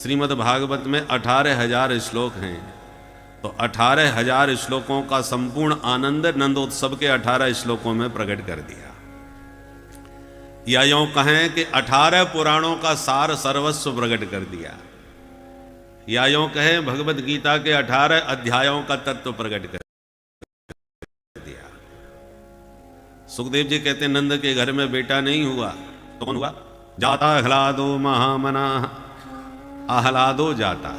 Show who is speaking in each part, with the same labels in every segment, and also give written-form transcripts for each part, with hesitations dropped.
Speaker 1: श्रीमद् भागवत में 18,000 श्लोक हैं, तो 18,000 श्लोकों का संपूर्ण आनंद नंदोत्सव के 18 श्लोकों में प्रकट कर दिया। या यूं कहें कि 18 पुराणों का सार सर्वस्व प्रकट कर दिया, या यूं कहें भगवत गीता के 18 अध्यायों का तत्व प्रकट कर दिया। सुखदेव जी कहते हैं नंद के घर में बेटा नहीं हुआ तो कौन हुआ? जाता आह्लादो महामना, आह्लादो जाता।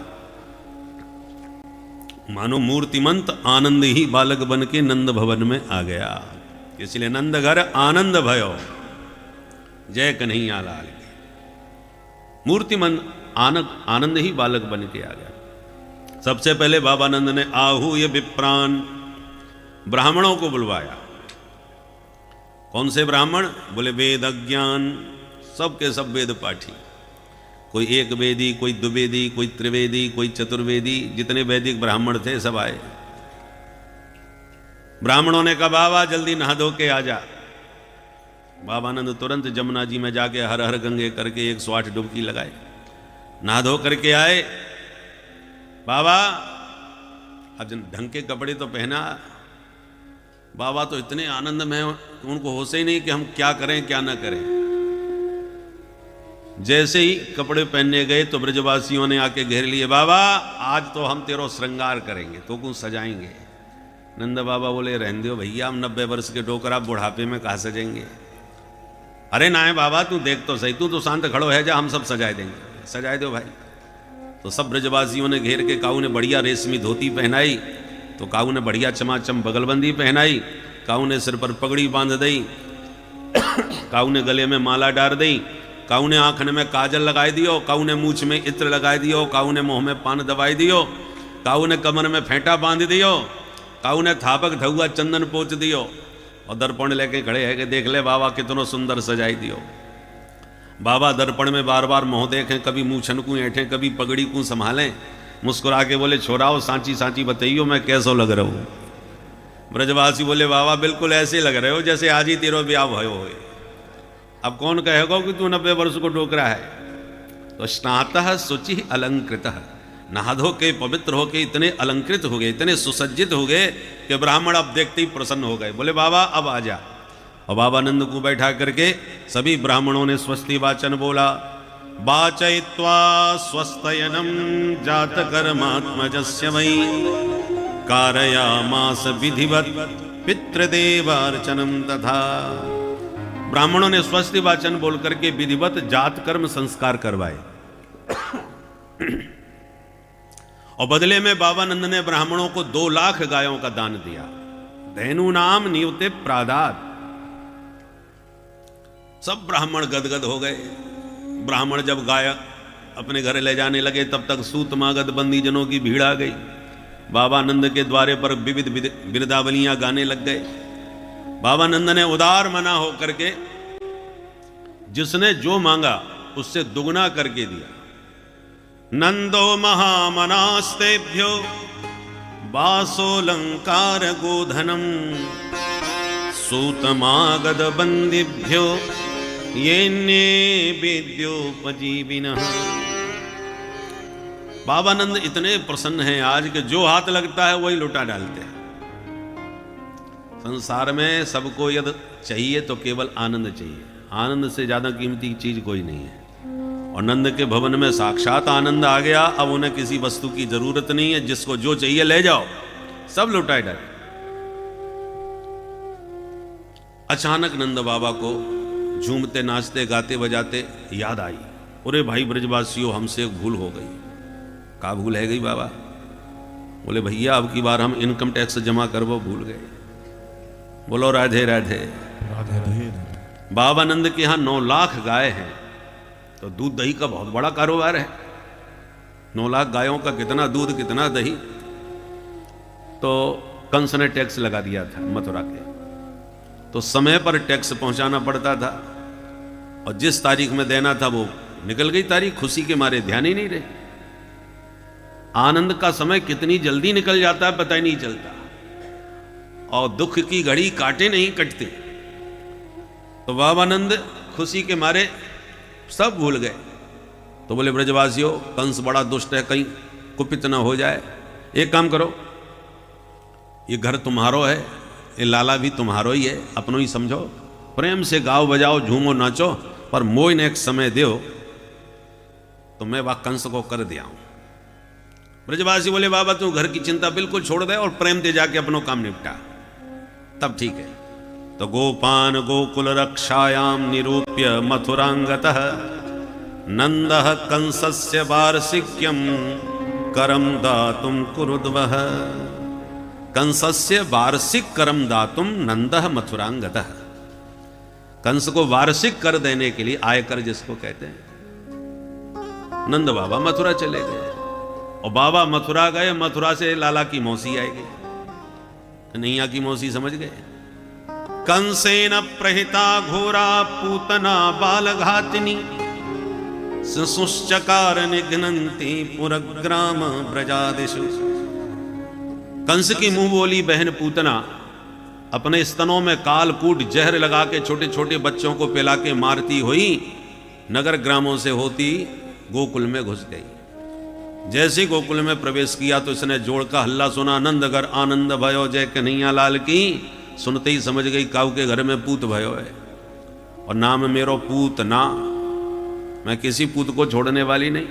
Speaker 1: मानो मूर्तिमंत आनंद ही बालक बन के नंद भवन में आ गया, इसलिए नंद घर आनंद भयो, जय कन्हैया लाल की। मूर्तिमंत आनंद ही बालक बन के आ गया। सबसे पहले बाबा नंद ने आहूय विप्रान, ब्राह्मणों को बुलवाया। कौन से ब्राह्मण? बोले वेद अज्ञान, सबके सब वेद पाठी। कोई एक वेदी, कोई द्विवेदी, कोई त्रिवेदी, कोई चतुर्वेदी, जितने वैदिक ब्राह्मण थे सब आए। ब्राह्मणों ने कहा बाबा जल्दी नहा धो के आ जा। बाबानंद तुरंत जमुना जी में जाके हर हर गंगे करके 108 डुबकी लगाए, नहा धो करके आए। बाबा अब ढंग के कपड़े तो पहना। बाबा तो इतने आनंद में उनको होश ही नहीं कि हम क्या करें क्या ना करें। जैसे ही कपड़े पहनने गए तो ब्रजवासियों ने आके घेर लिए, बाबा आज तो हम तेरो श्रृंगार करेंगे, तो कुछ सजाएंगे। नंद बाबा बोले रहने दो भैया, हम 90 वर्ष के डोकर, आप बुढ़ापे में कहाँ सजेंगे? अरे ना है बाबा, तू देख तो सही, तू तो शांत खड़ो है जा, हम सब सजाए देंगे। सजाए दो भाई। तो सब ब्रजवासियों ने घेर के काऊ ने बढ़िया रेशमी धोती पहनाई, तो काऊ ने बढ़िया चमाचम बगलबंदी पहनाई, काऊ ने सिर पर पगड़ी बांध दी, काऊ ने गले में माला डाल दी, काऊ ने आंखन में काजल लगाई दियो, काऊ ने मूछ में इत्र लगाई दियो, काऊ ने मुंह में पान दबाई दियो, काऊ ने कमर में फेंटा बांध दियो, काऊ ने थापक धुआ चंदन पोच दियो, और दर्पण लेके खड़े है कि देख ले बाबा कितनो सुंदर सजाई दियो। बाबा दर्पण में बार बार मुँह देखें, कभी मूछन को ऐठें, कभी पगड़ी को संभालें, मुस्कुरा के बोले छोराओ सांची सांची बताइयो मैं कैसो लग रहा हूँ। ब्रजवासी बोले बाबा बिल्कुल ऐसे लग रहे हो जैसे आज ही तेरो ब्याह भयो हो। अब कौन कहेगा कि तू 90 वर्ष को डोकरा है? तो स्नातः शुचि अलंकृत, नहा धो के पवित्र होके इतने अलंकृत हो गए, इतने सुसज्जित हो गए कि ब्राह्मण अब देखते ही प्रसन्न हो गए। बोले बाबा अब आ जा। और बाबा नंद को बैठा करके सभी ब्राह्मणों ने स्वस्ति वाचन बोला। वाचयित्वा स्वस्तयनम जात कर्मात्मजस्य वै कारयामास विधिवत पितृदेवार्चनम तथा। ब्राह्मणों ने स्वस्ति वाचन बोल करके विधिवत जात कर्म संस्कार करवाए। और बदले में बाबा नंद ने ब्राह्मणों को 2 लाख गायों का दान दिया। धैनु नाम नियुते प्रादात। सब ब्राह्मण गदगद हो गए। ब्राह्मण जब गाय अपने घर ले जाने लगे तब तक सूतमागध बंदी जनों की भीड़ आ गई। बाबा नंद के द्वारे पर विविध बिरदावलियां गाने लग गए। बाबा नंद ने उदार मना होकर के जिसने जो मांगा उससे दुगना करके दिया। नंदो महामनास्तेभ्यो वासोलंकार गोधनम सूतमागध बंदिभ्यो येन्ये वेद्योपजीविनः। बाबा नंद इतने प्रसन्न हैं आज के जो हाथ लगता है वही लुटा डालते हैं। संसार में सबको यदि चाहिए तो केवल आनंद चाहिए, आनंद से ज्यादा कीमती चीज कोई नहीं है। और नंद के भवन में साक्षात आनंद आ गया। अब उन्हें किसी वस्तु की जरूरत नहीं है, जिसको जो चाहिए ले जाओ, सब लुटाए डाले। अचानक नंद बाबा को झूमते नाचते गाते बजाते याद आई, अरे भाई ब्रजवासियों हमसे एक भूल हो गई। का भूल है गई बाबा? बोले भैया अब की बार हम इनकम टैक्स जमा करवो भूल गए। बोलो राधे राधे राधे राधे। बाबा नंद के यहाँ 9 लाख गाय हैं, तो दूध दही का बहुत बड़ा कारोबार है। 9 लाख गायों का कितना दूध कितना दही। तो कंस ने टैक्स लगा दिया था मथुरा के, तो समय पर टैक्स पहुंचाना पड़ता था, और जिस तारीख में देना था वो निकल गई तारीख, खुशी के मारे ध्यान ही नहीं रहे। आनंद का समय कितनी जल्दी निकल जाता है पता ही नहीं चलता, और दुख की घड़ी काटे नहीं कटते। तो बाबा नंद खुशी के मारे सब भूल गए। तो बोले ब्रजवासियों, कंस बड़ा दुष्ट है, कहीं कुपित न हो जाए। एक काम करो, ये घर तुम्हारो है, ये लाला भी तुम्हारो ही है, अपनो ही समझो, प्रेम से गाओ बजाओ झूमो नाचो, पर मोह ने एक समय दो तो मैं वह कंस को कर दिया हूं। ब्रजवासी बोले बाबा तू घर की चिंता बिल्कुल छोड़ दे और प्रेम से जाके अपनो काम निपटा, तब ठीक है। तो गोपान गोकुल रक्षायाम निरूप्य मथुरांगतः नंदः कंसस्य वार्षिक्यम करम दातुम कुरुद्वः। कंसस्य वार्षिक करम दातुम नंदः मथुरांगतः। कंस को वार्षिक कर देने के लिए, आयकर जिसको कहते हैं, नंद बाबा मथुरा चले गए। और बाबा मथुरा गए, मथुरा से लाला की मौसी आएगी, कन्हैया की मौसी समझ गए। कंसेन प्रहिता घोरा पूतना बालघातिनी सुश्चकार निघ्नन्ति पुरग्राम ब्रजादिषु। कंस की मुंह बोली बहन पूतना अपने स्तनों में कालकूट जहर लगा के छोटे छोटे बच्चों को पिला के मारती हुई नगर ग्रामों से होती गोकुल में घुस गई। जैसे गोकुल में प्रवेश किया तो इसने जोड़ का हल्ला सुना, नंदगर आनंद भयो जय कन्हैया लाल की। सुनते ही समझ गई काऊ के घर में पूत भयो है, और नाम मेरो पूत ना, मैं किसी पूत को छोड़ने वाली नहीं।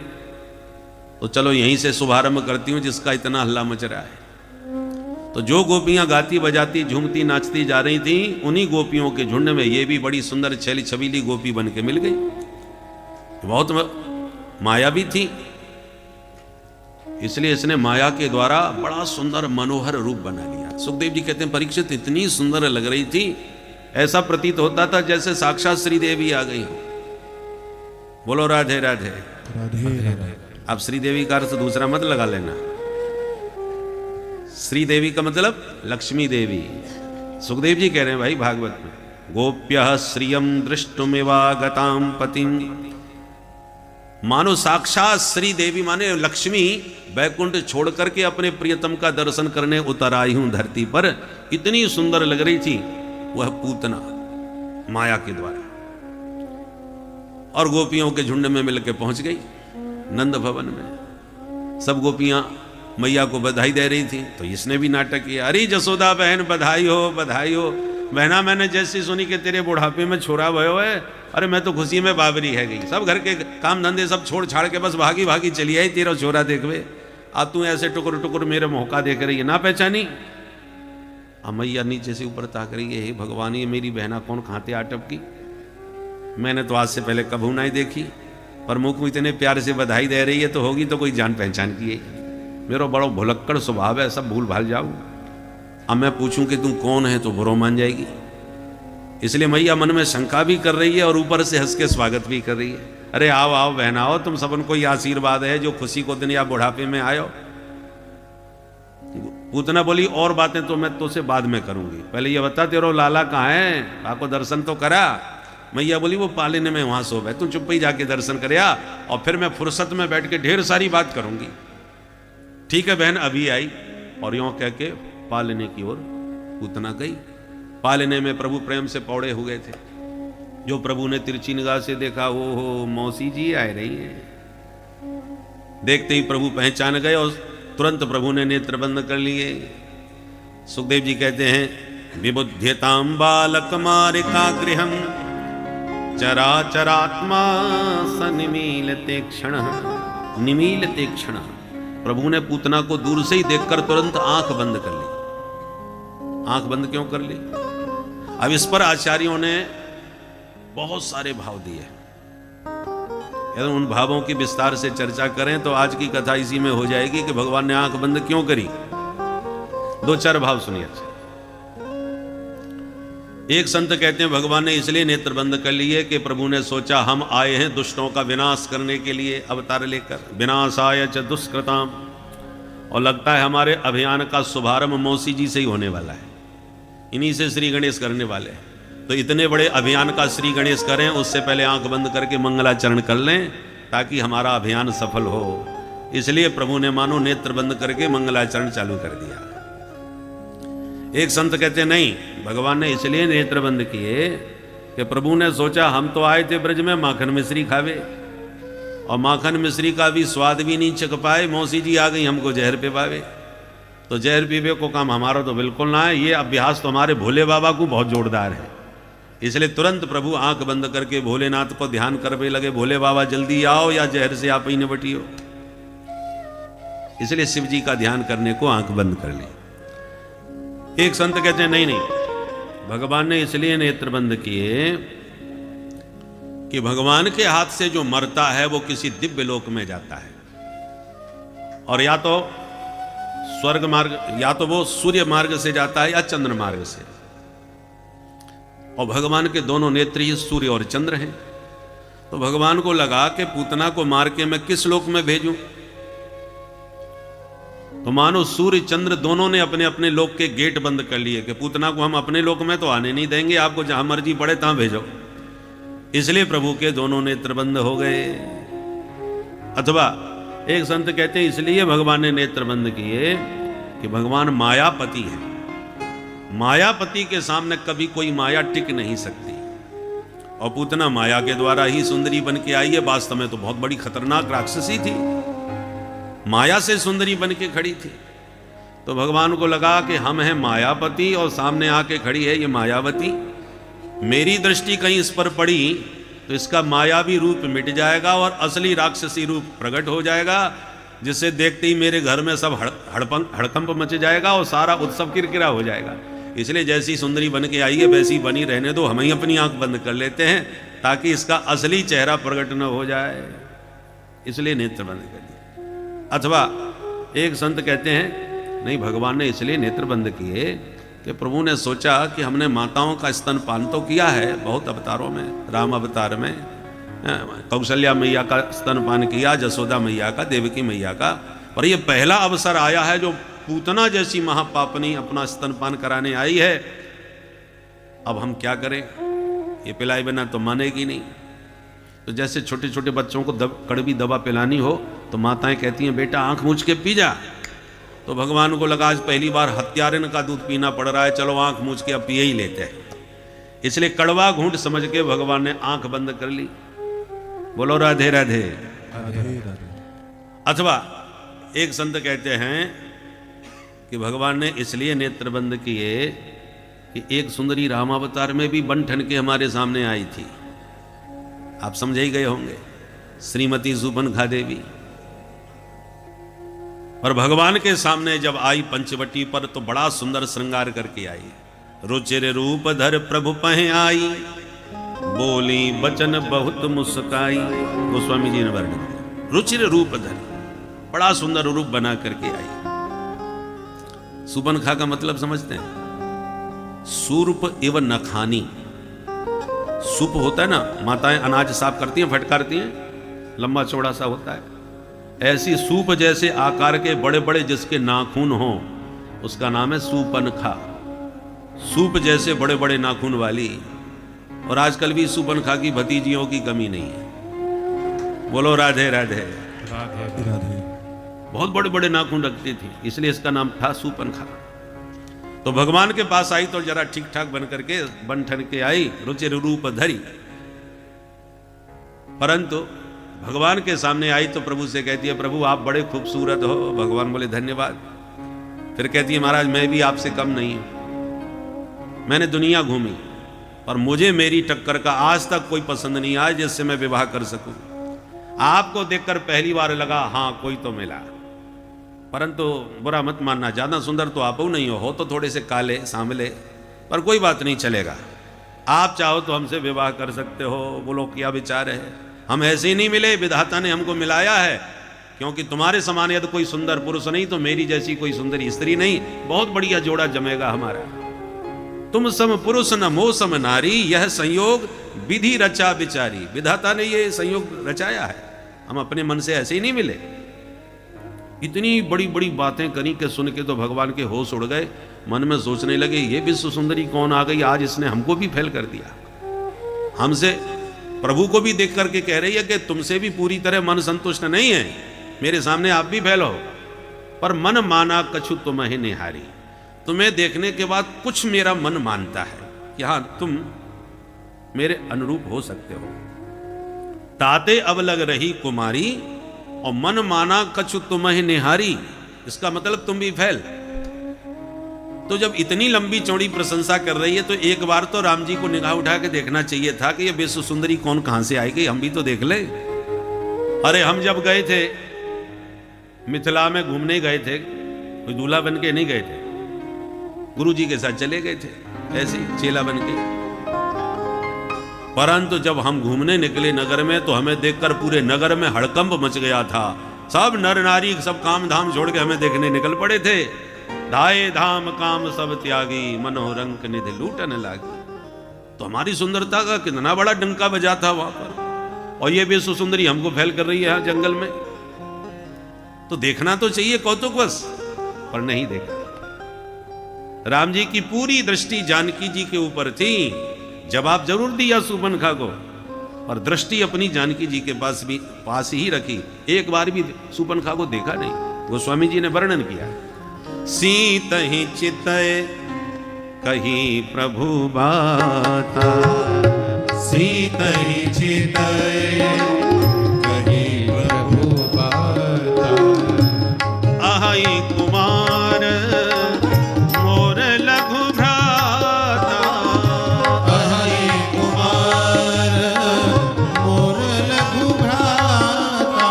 Speaker 1: तो चलो यहीं से शुभारंभ करती हूं जिसका इतना हल्ला मच रहा है। तो जो गोपियां गाती बजाती झूमती नाचती जा रही थी, उन्हीं गोपियों के झुंड में ये भी बड़ी सुंदर छैली छबीली गोपी बन के मिल गई, बहुत मायावी थी। इसलिए इसने माया के द्वारा बड़ा सुंदर मनोहर रूप बना लिया। सुखदेव जी कहते हैं परीक्षित इतनी सुंदर लग रही थी, ऐसा प्रतीत होता था जैसे साक्षात श्री देवी आ गई हो। बोलो राधे राधे राधे। अब श्रीदेवी का अर्थ दूसरा मत लगा लेना, श्री देवी का मतलब लक्ष्मी देवी। सुखदेव जी कह रहे हैं भाई भागवत में, गोप्यः श्रियम दृष्टुमिवागतां पतिं। मानो साक्षात श्री देवी माने लक्ष्मी बैकुंठ छोड़ करके अपने प्रियतम का दर्शन करने उतर आई हूं धरती पर। इतनी सुंदर लग रही थी वह पूतना माया के द्वारा, और गोपियों के झुंड में मिलकर पहुंच गई नंद भवन में। सब गोपियां मैया को बधाई दे रही थी, तो इसने भी नाटक किया, अरे जसोदा बहन बधाई हो बधाई हो। बहना मैंने जैसी सुनी कि तेरे बुढ़ापे में छोरा भयो है, अरे मैं तो खुशी में बाबरी है गई। सब घर के काम धंधे सब छोड़ छाड़ के बस भागी भागी चली आई तेरा छोरा देखवे। अब तू ऐसे टुकुर टुकुर मेरे मौका देख रही है, ना पहचानी। अब मैया नीचे से ऊपर ताक रही है, हे भगवान ये मेरी बहना कौन खाते आटप की, मैंने तो आज से पहले कभू नहीं देखी, पर मुख में इतने प्यार से बधाई दे रही है तो होगी तो कोई जान पहचान की है। मेरा बड़ा भुलक्कड़ स्वभाव है, सब भूल भाल जाऊँ। अब मैं पूछूं कि तुम कौन है तो बुरो मान जाएगी, इसलिए मैया मन में शंका भी कर रही है और ऊपर से हंस के स्वागत भी कर रही है। अरे आओ आओ बहन आओ, तुम सबन को ये आशीर्वाद है जो खुशी को दिन या बुढ़ापे में आयो। पूतना बोली और बातें तो मैं तुझसे बाद में करूंगी, पहले ये बता तेरो लाला कहाँ है, आपको दर्शन तो करा। मैया बोली वो पालिने में वहां सो है, तू चुप ही जाके दर्शन करया और फिर मैं फुर्सत में बैठ के ढेर सारी बात करूंगी। ठीक है बहन अभी आई, और यूं कह के पालने की ओर पूतना गई। पालने में प्रभु प्रेम से पौड़े हुए थे। जो प्रभु ने तिरछी निगाह से देखा, ओ हो मौसी जी आ रही हैं। देखते ही प्रभु पहचान गए और तुरंत प्रभु ने नेत्र बंद कर लिए। सुखदेव जी कहते हैं, विबुध्यताम बालक मारिका गृहम चराचरात्मा सनिमीलते क्षण। निमीलते क्षण, प्रभु ने पूतना को दूर से ही देखकर तुरंत आंख बंद कर ली। आंख बंद क्यों कर ली? अब इस पर आचार्यों ने बहुत सारे भाव दिए। यदि उन भावों की विस्तार से चर्चा करें तो आज की कथा इसी में हो जाएगी कि भगवान ने आंख बंद क्यों करी। दो चार भाव सुनिए। एक संत कहते हैं भगवान ने इसलिए नेत्र बंद कर लिए कि प्रभु ने सोचा हम आए हैं दुष्टों का विनाश करने के लिए अवतार लेकर, विनाशाय च दुष्कृताम, और लगता है हमारे अभियान का शुभारंभ मौसी जी से ही होने वाला है, इन्हीं से श्री गणेश करने वाले हैं। तो इतने बड़े अभियान का श्री गणेश करें उससे पहले आंख बंद करके मंगलाचरण कर लें ताकि हमारा अभियान सफल हो। इसलिए प्रभु ने मानो नेत्र बंद करके मंगलाचरण चालू कर दिया। एक संत कहते नहीं, भगवान ने इसलिए नेत्र बंद किए कि प्रभु ने सोचा हम तो आए थे ब्रज में माखन मिश्री खावे और माखन मिश्री का भी स्वाद भी नहीं चख पाए, मौसी जी आ गई हमको जहर पे पावे। तो जहर पीवे को काम हमारा तो बिल्कुल ना है। ये अभ्यास तो हमारे भोले बाबा को बहुत जोरदार है। इसलिए तुरंत प्रभु आंख बंद करके भोलेनाथ को ध्यान करने लगे, भोले बाबा जल्दी आओ या जहर से आप ही निपटी हो। इसलिए शिव जी का ध्यान करने को आंख बंद कर ली। एक संत कहते हैं नहीं नहीं, भगवान ने इसलिए नेत्र बंद किए कि भगवान के हाथ से जो मरता है वो किसी दिव्य लोक में जाता है, और या तो स्वर्ग मार्ग, या तो वो सूर्य मार्ग से जाता है या चंद्र मार्ग से। और भगवान के दोनों नेत्र ही सूर्य और चंद्र हैं। तो भगवान को लगा कि पूतना को मार के मैं किस लोक में भेजूं। तो मानो सूर्य चंद्र दोनों ने अपने अपने लोक के गेट बंद कर लिए कि पूतना को हम अपने लोक में तो आने नहीं देंगे, आपको जहां मर्जी पड़े तहां भेजो। इसलिए प्रभु के दोनों नेत्र बंद हो गए। अथवा एक संत कहते हैं इसलिए भगवान ने नेत्र बंद किए कि भगवान मायापति है। मायापति के सामने कभी कोई माया टिक नहीं सकती। और पूतना माया के द्वारा ही सुंदरी बन के आई है। वास्तव में तो बहुत बड़ी खतरनाक राक्षसी थी, माया से सुंदरी बन के खड़ी थी। तो भगवान को लगा कि हम हैं मायापति और सामने आके खड़ी है ये मायावती। मेरी दृष्टि कहीं इस पर पड़ी तो इसका मायावी रूप मिट जाएगा और असली राक्षसी रूप प्रकट हो जाएगा, जिसे देखते ही मेरे घर में सब हड़कंप मच जाएगा और सारा उत्सव किरकिरा हो जाएगा। इसलिए जैसी सुंदरी बन के आई है वैसी बनी रहने दो, हम ही अपनी आंख बंद कर लेते हैं ताकि इसका असली चेहरा प्रकट न हो जाए। इसलिए नेत्र बंद कर दिए। अथवा एक संत कहते हैं नहीं, भगवान ने इसलिए नेत्र बंद किए कि प्रभु ने सोचा कि हमने माताओं का स्तनपान तो किया है बहुत अवतारों में, राम अवतार में कौशल्या मैया का स्तनपान किया, जसोदा मैया का, देवकी मैया का, पर यह पहला अवसर आया है जो पूतना जैसी महापापनी अपना स्तनपान कराने आई है। अब हम क्या करें, ये पिलाए बिना तो मानेगी नहीं। तो जैसे छोटे छोटे बच्चों को कड़वी दवा पिलानी हो तो माताएं कहती हैं बेटा आंख मूंझ के पी जा। तो भगवान को लगा आज पहली बार हत्यारिन का दूध पीना पड़ रहा है, चलो आंख मूंझ के अब पिए ही लेते हैं। इसलिए कड़वा घूंट समझ के भगवान ने आंख बंद कर ली। बोलो राधे राधे। अथवा एक संत कहते हैं कि भगवान ने इसलिए नेत्र बंद किए कि एक सुंदरी रामावतार में भी बन ठन के हमारे सामने आई थी। आप समझ ही गए होंगे, श्रीमती सुपनखा देवी। और भगवान के सामने जब आई पंचवटी पर तो बड़ा सुंदर श्रृंगार करके आई। रुचिर रूप धर प्रभु पहे आई, बोली बचन बहुत मुस्काई। गोस्वामी जी ने वर्णन किया, रुचिर रूप धर, बड़ा सुंदर रूप बना करके आई। सुपनखा का मतलब समझते हैं, सूर्प एवं नखानी। सूप होता है ना, माताएं अनाज साफ करती हैं, फटकारती हैं, लंबा चौड़ा सा होता है। ऐसी सूप जैसे आकार के बड़े बड़े जिसके नाखून हों उसका नाम है सूपनखा। सूप जैसे बड़े बड़े नाखून वाली। और आजकल भी सूपनखा की भतीजियों की कमी नहीं है। बोलो राधे राधे राधे राधे। बहुत बड़े बड़े नाखून रखती थी, इसलिए इसका नाम था सूपनखा। तो भगवान के पास आई तो जरा ठीक ठाक बन करके बन ठन के आई, रुचिर रूप धरी। परंतु भगवान के सामने आई तो प्रभु से कहती है प्रभु आप बड़े खूबसूरत हो। भगवान बोले धन्यवाद। फिर कहती है महाराज मैं भी आपसे कम नहीं हूं। मैंने दुनिया घूमी और मुझे मेरी टक्कर का आज तक कोई पसंद नहीं आया जिससे मैं विवाह कर सकूं। आपको देखकर पहली बार लगा हाँ कोई तो मिला, परंतु बुरा मत मानना, ज्यादा सुंदर तो आप नहीं हो तो थोड़े से काले सांवले, पर कोई बात नहीं चलेगा। आप चाहो तो हमसे विवाह कर सकते हो। बोलो क्या विचार है। हम ऐसे ही नहीं मिले, विधाता ने हमको मिलाया है, क्योंकि तुम्हारे समान यदि कोई सुंदर पुरुष नहीं तो मेरी जैसी कोई सुंदर स्त्री नहीं, बहुत बढ़िया जोड़ा जमेगा हमारा। तुम सम पुरुष न मोह सम नारी, यह संयोग विधि रचा बिचारी। विधाता ने ये संयोग रचाया है, हम अपने मन से ऐसे ही नहीं मिले। इतनी बड़ी बड़ी बातें करी के सुन के तो भगवान के होश उड़ गए। मन में सोचने लगे ये विश्व सुंदरी कौन आ गई, आज इसने हमको भी फेल कर दिया। हमसे प्रभु को भी देख करके कह रही है कि तुमसे भी पूरी तरह मन संतुष्ट नहीं है, मेरे सामने आप भी फैल हो, पर मन माना कछु तुम्हें निहारी। तुम्हें देखने के बाद कुछ मेरा मन मानता है कि हाँ तुम मेरे अनुरूप हो सकते हो। ताते अब लग रही कुमारी और मन माना कछु तुम्हें निहारी। इसका मतलब तुम भी फैल। तो जब इतनी लंबी चौड़ी प्रशंसा कर रही है तो एक बार तो राम जी को निगाह उठा के देखना चाहिए था कि ये विश्व सुंदरी कौन कहां से आएगी, हम भी तो देख ले। अरे हम जब गए थे मिथिला में घूमने गए थे, कोई दूल्हा बन के नहीं गए थे, गुरु जी के साथ चले गए थे ऐसे चेला बन के। परंतु जब हम घूमने निकले नगर में तो हमें देखकर पूरे नगर में हड़कंप मच गया था। सब नर नारी सब काम धाम छोड़ के हमें देखने निकल पड़े थे। धाये धाम काम सब त्यागी, मनोरंग निधि लूटने लागी। तो हमारी सुंदरता का कितना बड़ा डंका बजा था वहां पर, और ये विश्व सुंदरी हमको फैल कर रही है यहां जंगल में। तो देखना तो चाहिए कौतुकवश, पर नहीं देखा। राम जी की पूरी दृष्टि जानकी जी के ऊपर थी। जवाब जरूर दिया सूर्पनखा को, और दृष्टि अपनी जानकी जी के पास ही रखी। एक बार भी सूर्पनखा को देखा नहीं। गोस्वामी जी ने वर्णन किया, सीत ही चितय कही प्रभु बाता,
Speaker 2: सीत ही चितय कही प्रभु बाता,
Speaker 1: अहि कुमार मोर लघु भ्राता,
Speaker 2: अहि कुमार मोर लघु भ्राता,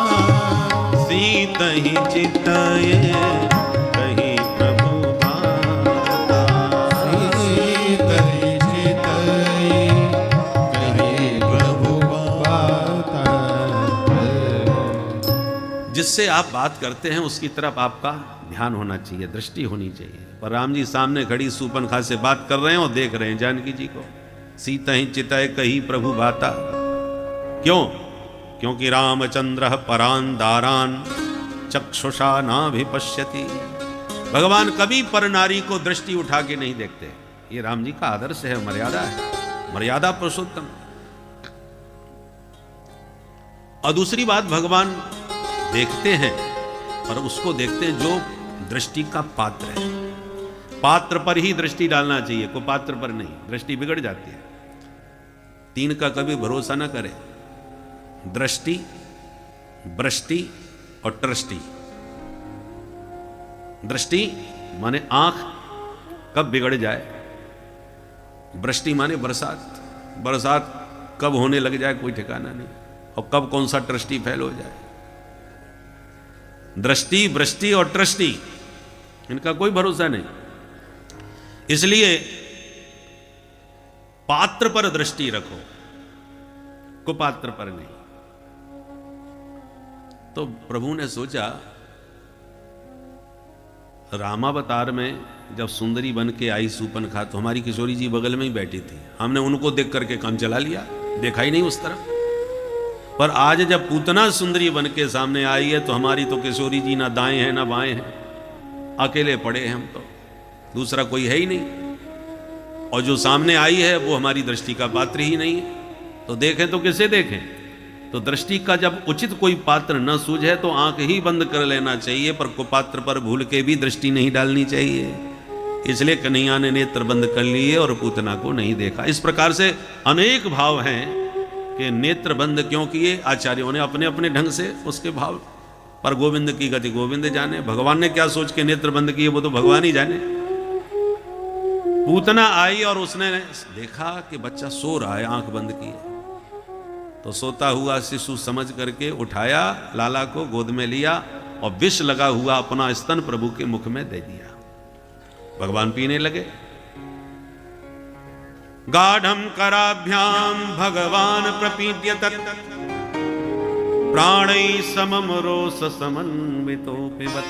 Speaker 1: सीत ही चितय कही प्रभु बाता,
Speaker 2: सीत ही चितय कही प्रभु बाता।
Speaker 1: जिससे आप बात करते हैं उसकी तरफ आपका ध्यान होना चाहिए, दृष्टि होनी चाहिए। पर राम जी सामने खड़ी सूर्पनखा से बात कर रहे हैं और देख रहे हैं जानकी जी को। सीता ही चितय कही प्रभु बाता, क्यों? क्योंकि रामचंद्र परान दारान चक्षुषा नाभिपश्यति। भगवान कभी पर नारी को दृष्टि उठा के नहीं देखते। ये राम जी का आदर्श है, मर्यादा है, मर्यादा पुरुषोत्तम। और दूसरी बात, भगवान देखते हैं पर उसको देखते हैं जो दृष्टि का पात्र है। पात्र पर ही दृष्टि डालना चाहिए, को पात्र पर नहीं, दृष्टि बिगड़ जाती है। तीन का कभी भरोसा ना करे, दृष्टि, वृष्टि और ट्रष्टि। दृष्टि माने आंख कब बिगड़ जाए, वृष्टि माने बरसात, बरसात कब होने लग जाए कोई ठिकाना नहीं, और कब कौन सा ट्रष्टि फैल हो जाए। दृष्टि, वृष्टि और ट्रष्टि, इनका कोई भरोसा नहीं। इसलिए पात्र पर दृष्टि रखो, कुपात्र पर नहीं। तो प्रभु ने सोचा, रामावतार में जब सुंदरी बन के आई सूर्पनखा तो हमारी किशोरी जी बगल में ही बैठी थी। हमने उनको देख करके काम चला लिया, देखा ही नहीं उस तरफ। पर आज जब पूतना सुंदरी बन के सामने आई है तो हमारी तो किशोरी जी ना दाएं हैं ना बाएं हैं, अकेले पड़े हैं हम तो, दूसरा कोई है ही नहीं। और जो सामने आई है वो हमारी दृष्टि का पात्र ही नहीं है। तो देखें तो किसे देखें? तो दृष्टि का जब उचित कोई पात्र न सूझे तो आंख ही बंद कर लेना चाहिए, पर कुपात्र पर भूल के भी दृष्टि नहीं डालनी चाहिए। इसलिए कन्हैया ने नेत्र बंद कर लिए और पूतना को नहीं देखा। इस प्रकार से अनेक भाव हैं कि नेत्र बंद क्यों किए, आचार्यों ने अपने अपने ढंग से उसके भाव। पर गोविंद की गति गोविंद जाने, भगवान ने क्या सोच के नेत्र बंद किए वो तो भगवान ही जाने। पूतना आई और उसने देखा कि बच्चा सो रहा है, आंख बंद की है, तो सोता हुआ शिशु समझ करके उठाया, लाला को गोद में लिया और विष लगा हुआ अपना स्तन प्रभु के मुख में दे दिया। भगवान पीने लगे। गाढ़ं कराभ्याम भगवान प्रपीड्य तत् प्राणै समम रोष समन्वितो पिबत।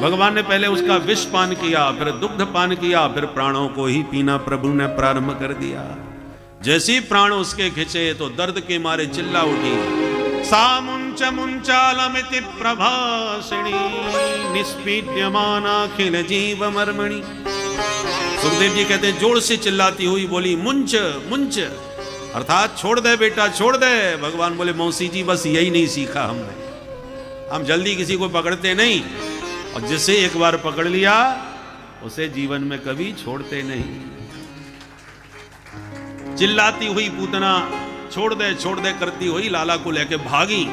Speaker 1: भगवान ने पहले उसका विष पान किया, फिर दुग्ध पान किया, फिर प्राणों को ही पीना प्रभु ने प्रारंभ कर दिया। जैसे ही प्राण उसके खिंचे तो दर्द के मारे चिल्ला उठी, सा मुंच मुंचालमिति प्रभाषिणी निष्पीड्यमानाखिल जीव मर्मणि। सुखदेव जी कहते हैं जोर से चिल्लाती हुई बोली, मुंच मुंच, अर्थात छोड़ दे बेटा छोड़ दे। भगवान बोले, मौसी जी बस यही नहीं सीखा हमने, हम जल्दी किसी को पकड़ते नहीं, और जिसे एक बार पकड़ लिया उसे जीवन में कभी छोड़ते नहीं। चिल्लाती हुई पूतना छोड़ दे करती हुई लाला को लेके भागी।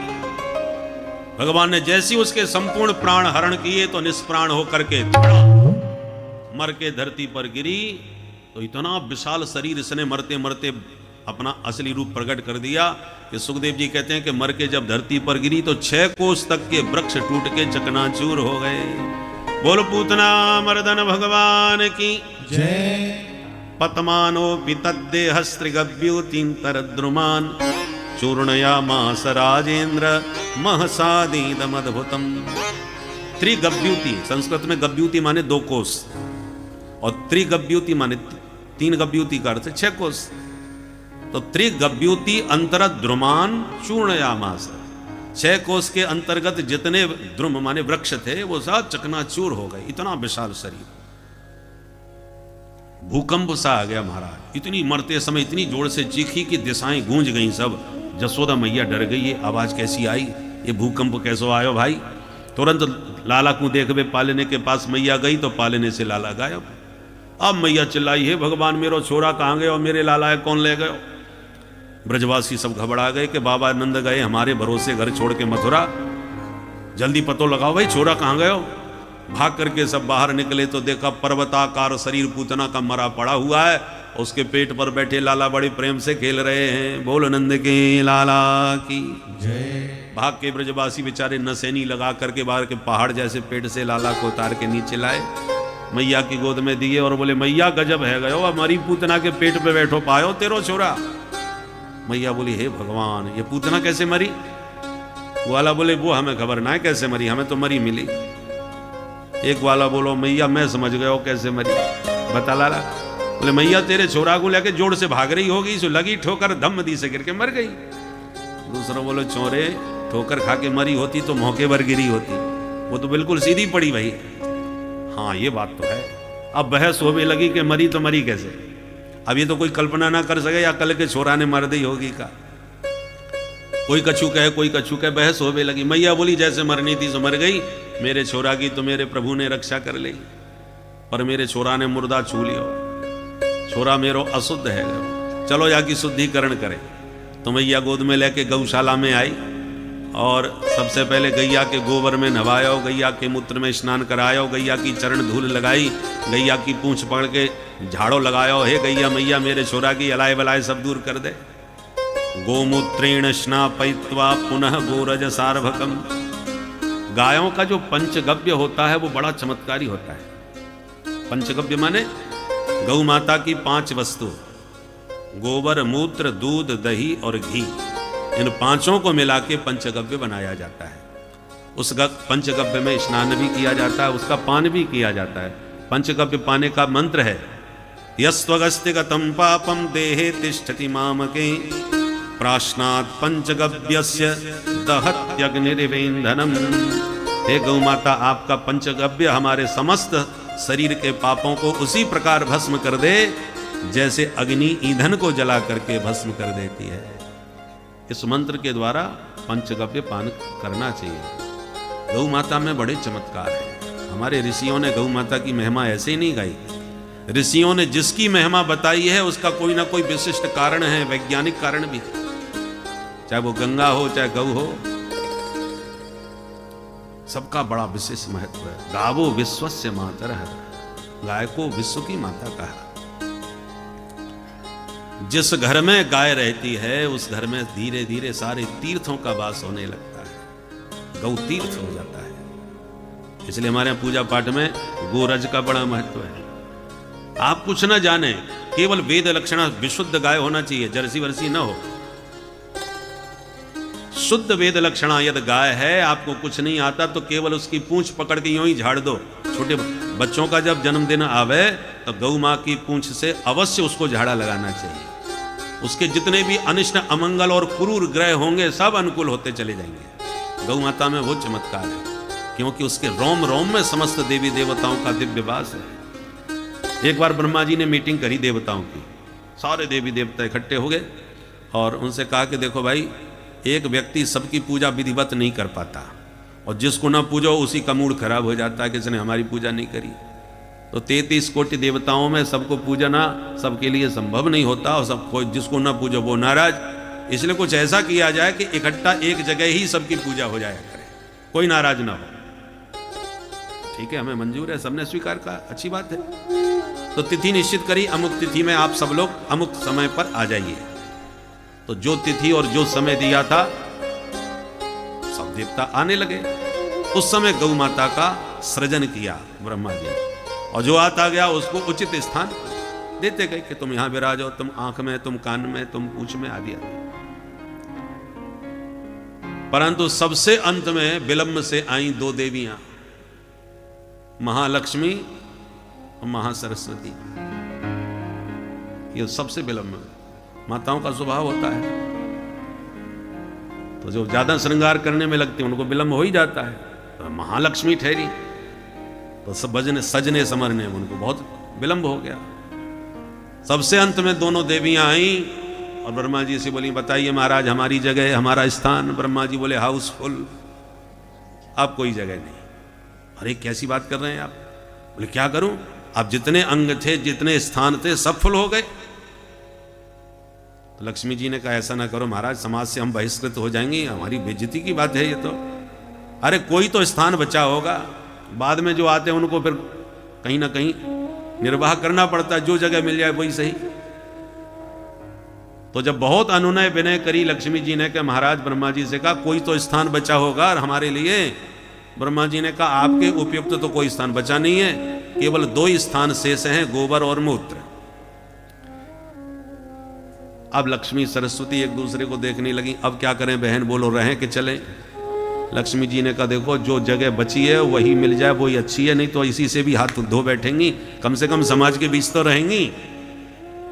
Speaker 1: भगवान ने जैसी उसके संपूर्ण प्राण हरण किए तो निष्प्राण होकर के मर के धरती पर गिरी। तो इतना विशाल शरीर इसने मरते मरते अपना असली रूप प्रकट कर दिया कि सुखदेव जी कहते हैं कि मर के जब धरती पर गिरी तो 6 कोस तक के वृक्ष टूट के चकनाचूर हो गए। बोल पूतना मर्दन भगवान की
Speaker 2: जय।
Speaker 1: पतमानो पितद्देहस्त्रिगव्युतिन्तरद्रुमान् चूर्णयामास राजेन्द्र महसादीदमद्भुतम्। त्रिगव्युति, संस्कृत में गव्युति माने 2 कोस और त्रिगव्युति माने 3 गव्युति का अर्थ 6 कोस। तो त्रिगव्युति अंतरद्रुमान चूर्णयामास, 6 कोस के अंतर्गत जितने द्रुम माने वृक्ष थे वो सब चकनाचूर हो गए। इतना विशाल शरीर, भूकंप सा आ गया महाराज। इतनी मरते समय इतनी जोर से चीखी कि दिशाएं गूंज गईं सब। जसोदा मैया डर गई, ये आवाज कैसी आई, ये भूकंप कैसो आयो भाई। तुरंत लाला को देखबे पालने के पास मैया गई तो पालने से लाला गायब। अब मैया चिल्लाई, है भगवान मेरो छोरा कहाँ गए और मेरे लाला है कौन ले गए। ब्रजवासी सब घबरा गए कि बाबा नंद गए हमारे भरोसे घर छोड़ के मथुरा, जल्दी पतो लगाओ भाई छोरा कहाँ गए। भाग करके सब बाहर निकले तो देखा पर्वताकार शरीर पूतना का मरा पड़ा हुआ है। उसके पेट पर बैठे लाला बड़े प्रेम से खेल रहे हैं। बोल नंद के लाला की
Speaker 2: जय।
Speaker 1: भाग के ब्रजवासी बेचारे नसैनी लगा करके बाहर के पहाड़ जैसे पेट से लाला को उतार के नीचे लाए, मैया की गोद में दिए और बोले मैया गजब है गयो, हमारी पूतना के पेट पे बैठो पायो तेरो छोरा। मैया बोली हे भगवान ये पूतना कैसे मरी। वाला बोले वो हमें खबर ना है कैसे मरी, हमें तो मरी मिली। एक वाला बोलो मैया मैं समझ गया कैसे मरी, बता लाला। बोले मैया तेरे छोरा को लेके जोड़ से भाग रही होगी, सो लगी ठोकर धम्म दी से गिर के मर गई। दूसरा बोलो चोरे ठोकर खा के मरी होती तो मौके पर गिरी होती, वो तो बिल्कुल सीधी पड़ी भाई। हाँ ये बात तो है। अब बहस होने लगी कि मरी तो मरी कैसे। अब ये तो कोई कल्पना ना कर सके या कल के छोरा ने मर दी होगी का। कोई कछु कहे कोई कछु कहे, बहस होने लगी। मैया बोली जैसे मरनी थी सो मर गई, मेरे छोरा की तो मेरे प्रभु ने रक्षा कर ली, पर मेरे छोरा ने मुर्दा छू लियो, छोरा मेरो अशुद्ध है, चलो या की शुद्धिकरण करे। तो मैया गोद में लेके गौशाला में आई और सबसे पहले गैया के गोबर में नहवायो, गैया के मूत्र में स्नान करायो, गैया की चरण धूल लगाई, गैया की पूंछ पकड़ के झाड़ो लगायो। हे गैया मैया मेरे छोरा की अलाय बलाय सब दूर कर दे। गोमूत्रेण स्नापयित्वा पुनः गोरज सार्वकम। गायों का जो पंचगव्य होता है वो बड़ा चमत्कारी होता है। पंचगव्य माने गौ माता की 5 वस्तु, गोबर मूत्र दूध दही और घी, इन 5 को मिला के पंचगव्य बनाया जाता है। उस पंचगव्य में स्नान भी किया जाता है, उसका पान भी किया जाता है। पंचगव्य पाने का मंत्र है यस्त्वगस्त्यगतं पापम देहे तिष्ठति मामके प्राश्नात् पंचगव्यस्य दहत्यग्निरिवेन्धनम्। हे गौ माता आपका पंचगव्य हमारे समस्त शरीर के पापों को उसी प्रकार भस्म कर दे जैसे अग्नि ईंधन को जला करके भस्म कर देती है। इस मंत्र के द्वारा पंचगव्य पान करना चाहिए। गौ माता में बड़े चमत्कार है। हमारे ऋषियों ने गौ माता की महिमा ऐसे ही नहीं गाई। ऋषियों ने जिसकी महिमा बताई है उसका कोई ना कोई विशिष्ट कारण है, वैज्ञानिक कारण भी, चाहे वो गंगा हो चाहे गौ हो, सबका बड़ा विशेष महत्व है। गावो विश्वस्य मातरः, गाय को विश्व की माता कहा। जिस घर में गाय रहती है उस घर में धीरे धीरे सारे तीर्थों का वास होने लगता है, गौ तीर्थ हो जाता है। इसलिए हमारे यहाँ पूजा पाठ में गोरज का बड़ा महत्व है। आप कुछ ना जाने, केवल वेद लक्षणा विशुद्ध गाय होना चाहिए, जर्सी वर्सी ना हो। शुद्ध वेद लक्षणा यदि गाय है, आपको कुछ नहीं आता तो केवल उसकी पूंछ पकड़ के यूं ही झाड़ दो। छोटे बच्चों का जब जन्मदिन आवे तो गौ माँ की पूंछ से अवश्य उसको झाड़ा लगाना चाहिए। उसके जितने भी अनिष्ट अमंगल और क्रूर ग्रह होंगे सब अनुकूल होते चले जाएंगे। गौ माता में वो चमत्कार है क्योंकि उसके रोम रोम में समस्त देवी देवताओं का दिव्य वास है। एक बार ब्रह्मा जी ने मीटिंग करी देवताओं की, सारे देवी देवता इकट्ठे हो गए और उनसे कहा कि देखो भाई, एक व्यक्ति सबकी पूजा विधिवत नहीं कर पाता और जिसको ना पूजो उसी का मूड खराब हो जाता है कि इसने हमारी पूजा नहीं करी। तो 33 कोटि देवताओं में सबको पूजना सबके लिए संभव नहीं होता और सब कोई जिसको ना पूजो वो नाराज। इसलिए कुछ ऐसा किया जाए कि इकट्ठा एक जगह ही सबकी पूजा हो जाया करे, कोई नाराज ना हो। ठीक है, हमें मंजूर है, सबने स्वीकार कहा, अच्छी बात है। तो तिथि निश्चित करी, अमुक तिथि में आप सब लोग अमुक समय पर आ जाइए। तो जो तिथि और जो समय दिया था सब देवता आने लगे। उस समय गौ माता का सृजन किया ब्रह्मा जी ने, और जो आता गया उसको उचित स्थान देते गए कि तुम यहां विराजो, तुम आंख में, तुम कान में, तुम पूंछ में, आदि आदि। परंतु सबसे अंत में विलंब से आई दो देवियां, महालक्ष्मी और महासरस्वती। ये सबसे विलंब माताओं का स्वभाव होता है, तो जो ज्यादा श्रृंगार करने में लगती है उनको विलंब हो ही जाता है। तो महालक्ष्मी ठहरी तो सब बजने सजने समरने में उनको बहुत विलंब हो गया। सबसे अंत में दोनों देवियां आई और ब्रह्मा जी से बोली, बताइए महाराज हमारी जगह, हमारा स्थान। ब्रह्मा जी बोले, हाउसफुल, अब कोई जगह नहीं। अरे कैसी बात कर रहे हैं आप? बोले क्या करूं, अब जितने अंग थे, जितने स्थान थे, सब फुल हो गए। तो लक्ष्मी जी ने कहा, ऐसा ना करो महाराज, समाज से हम बहिष्कृत हो जाएंगे, हमारी बेइज्जती की बात है ये तो। अरे कोई तो स्थान बचा होगा, बाद में जो आते हैं उनको फिर कहीं ना कहीं निर्वाह करना पड़ता है, जो जगह मिल जाए वही सही। तो जब बहुत अनुनय विनय करी लक्ष्मी जी ने, कि महाराज ब्रह्मा जी से कहा कोई तो स्थान बचा होगा हमारे लिए। ब्रह्मा जी ने कहा, आपके उपयुक्त तो कोई स्थान बचा नहीं है, केवल दो ही स्थान शेष हैं, गोबर और मूत्र। अब लक्ष्मी सरस्वती एक दूसरे को देखने लगी, अब क्या करें बहन, बोलो रहें कि चलें? लक्ष्मी जी ने कहा, देखो जो जगह बची है वही मिल जाए वही अच्छी है, नहीं तो इसी से भी हाथ धो बैठेंगी, कम से कम समाज के बीच तो रहेंगी।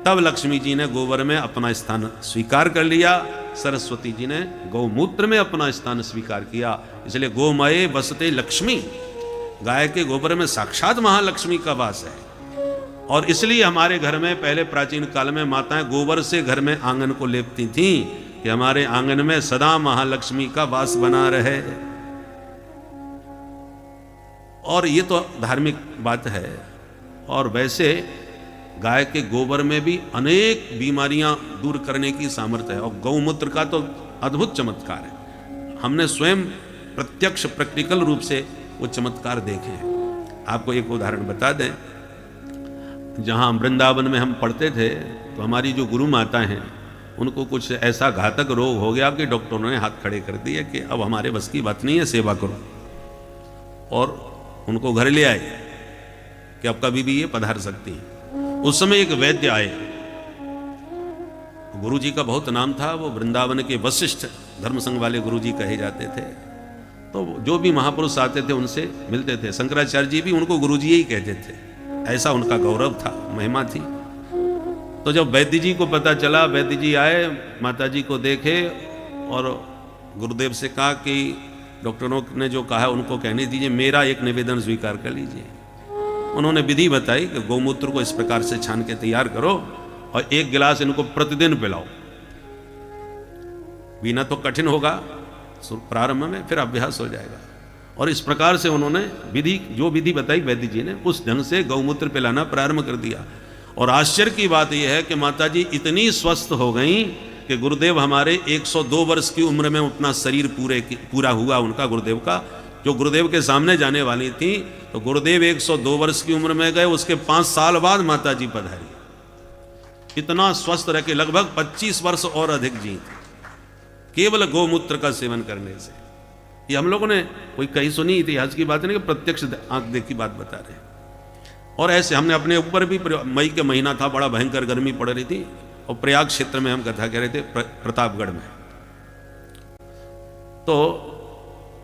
Speaker 1: तब लक्ष्मी जी ने गोबर में अपना स्थान स्वीकार कर लिया, सरस्वती जी ने गौमूत्र में अपना स्थान स्वीकार किया। इसलिए गोमये बसते लक्ष्मी, गाय के गोबर में साक्षात महालक्ष्मी का वास है। और इसलिए हमारे घर में पहले प्राचीन काल में माताएं गोबर से घर में आंगन को लेपती थीं कि हमारे आंगन में सदा महालक्ष्मी का वास बना रहे। और ये तो धार्मिक बात है। और वैसे गाय के गोबर में भी अनेक बीमारियां दूर करने की सामर्थ्य है, और गौमूत्र का तो अद्भुत चमत्कार है। हमने स्वयं प्रत्यक्ष प्रैक्टिकल रूप से वो चमत्कार देखे हैं। आपको एक उदाहरण बता दें, जहां वृंदावन में हम पढ़ते थे तो हमारी जो गुरु माता हैं उनको कुछ ऐसा घातक रोग हो गया कि डॉक्टरों ने हाथ खड़े कर दिए कि अब हमारे बस की बात नहीं है, सेवा करो। और उनको घर ले आए कि अब कभी भी ये पधार सकती हैं। उस समय एक वैद्य आए, गुरु जी का बहुत नाम था, वो वृंदावन के वशिष्ठ धर्म संघ वाले गुरु जी कहे जाते थे। तो जो भी महापुरुष आते थे उनसे मिलते थे। शंकराचार्य जी भी उनको गुरु जी ही कहते थे, ऐसा उनका गौरव था, महिमा थी। तो जब वैद्य जी को पता चला, वैद्य जी आए, माता जी को देखे और गुरुदेव से कहा कि डॉक्टरों ने जो कहा उनको कहने दीजिए, मेरा एक निवेदन स्वीकार कर लीजिए। उन्होंने विधि बताई कि गौमूत्र को इस प्रकार से छान के तैयार करो और एक गिलास इनको प्रतिदिन पिलाओ। पीना तो कठिन होगा प्रारंभ में, फिर अभ्यास हो जाएगा। और इस प्रकार से उन्होंने विधि, जो विधि बताई वैद्य जी ने, उस ढंग से गौमूत्र पिलाना प्रारंभ कर दिया। और आश्चर्य की बात यह है कि माता जी इतनी स्वस्थ हो गई कि गुरुदेव हमारे 102 वर्ष की उम्र में अपना शरीर पूरा हुआ उनका, गुरुदेव का। जो गुरुदेव के सामने जाने वाली थी तो गुरुदेव 102 वर्ष की उम्र में गए, उसके 5 साल बाद माता जी पधारी। इतना स्वस्थ रह के लगभग 25 वर्ष और अधिक जी, केवल गौमूत्र का सेवन करने से। ये हम लोगों ने कोई कहीं सुनी इतिहास की बात नहीं, कि प्रत्यक्ष आंख देख की बात बता रहे हैं। और ऐसे हमने अपने ऊपर भी, मई के महीना था, बड़ा भयंकर गर्मी पड़ रही थी, और प्रयाग क्षेत्र में हम कथा कह रहे थे, प्रतापगढ़ में। तो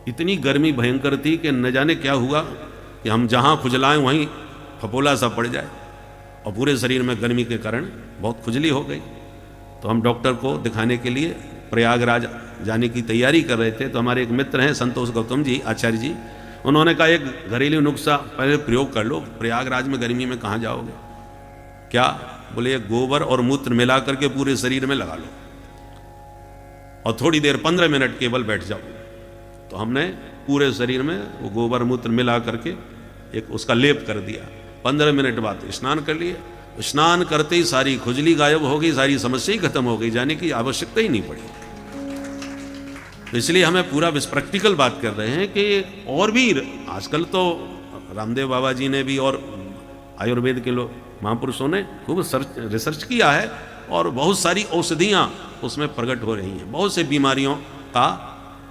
Speaker 1: इतनी गर्मी भयंकर थी कि न जाने क्या हुआ कि हम जहां खुजलाएं वहीं फपोला सा पड़ जाए, और पूरे शरीर में गर्मी के कारण बहुत खुजली हो गई। तो हम डॉक्टर को दिखाने के लिए प्रयागराज जाने की तैयारी कर रहे थे। तो हमारे एक मित्र हैं संतोष गौतम जी, आचार्य जी, उन्होंने कहा एक घरेलू नुस्खा पहले प्रयोग कर लो, प्रयागराज में गर्मी में कहाँ जाओगे। क्या? बोले गोबर और मूत्र मिला करके पूरे शरीर में लगा लो और थोड़ी देर 15 मिनट केवल बैठ जाओ। तो हमने पूरे शरीर में वो गोबर मूत्र मिला करके एक उसका लेप कर दिया। 15 मिनट बाद स्नान कर लिए स्नान करते ही सारी खुजली गायब हो गई, सारी समस्या ही खत्म हो गई, जाने की आवश्यकता ही नहीं पड़ी। तो इसलिए हमें पूरा प्रैक्टिकल बात कर रहे हैं कि और भी आजकल तो रामदेव बाबा जी ने भी और आयुर्वेद के लोग महापुरुषों ने खूब रिसर्च किया है और बहुत सारी औषधियाँ उसमें प्रकट हो रही हैं। बहुत से बीमारियों का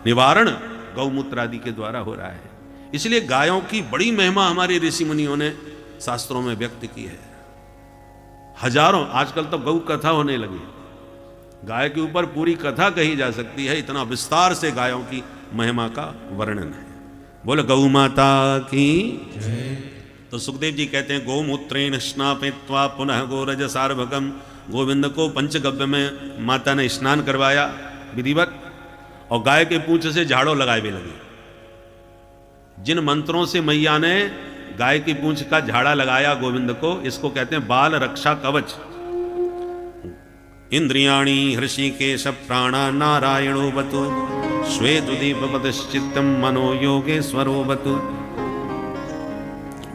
Speaker 1: निवारण गौमूत्र आदि के द्वारा हो रहा है। इसलिए गायों की बड़ी महिमा हमारे ऋषि मुनियों ने शास्त्रों में व्यक्त की है। हजारों, आजकल तो गौ कथा होने लगी, गाय के ऊपर पूरी कथा कही जा सकती है, इतना विस्तार से गायों की महिमा का वर्णन है। बोले गौ माता की। तो सुखदेव जी कहते हैं गोमूत्रेण स्नापित्वा पुनः गोरज सार्वगम। गोविंद को पंचगव्य में माता ने स्नान करवाया विधिवत, और गाय के पूंछ से झाड़ू लगाए भी लगी। जिन मंत्रों से मैया ने गाय की पूंछ का झाड़ा लगाया गोविंद को, इसको कहते हैं बाल रक्षा कवच। इंद्रियाणी हृषिकेश प्राणा नारायणो बतु श्वेतुदीपपदश्चित्तम मनो योगेश्वरो बतु।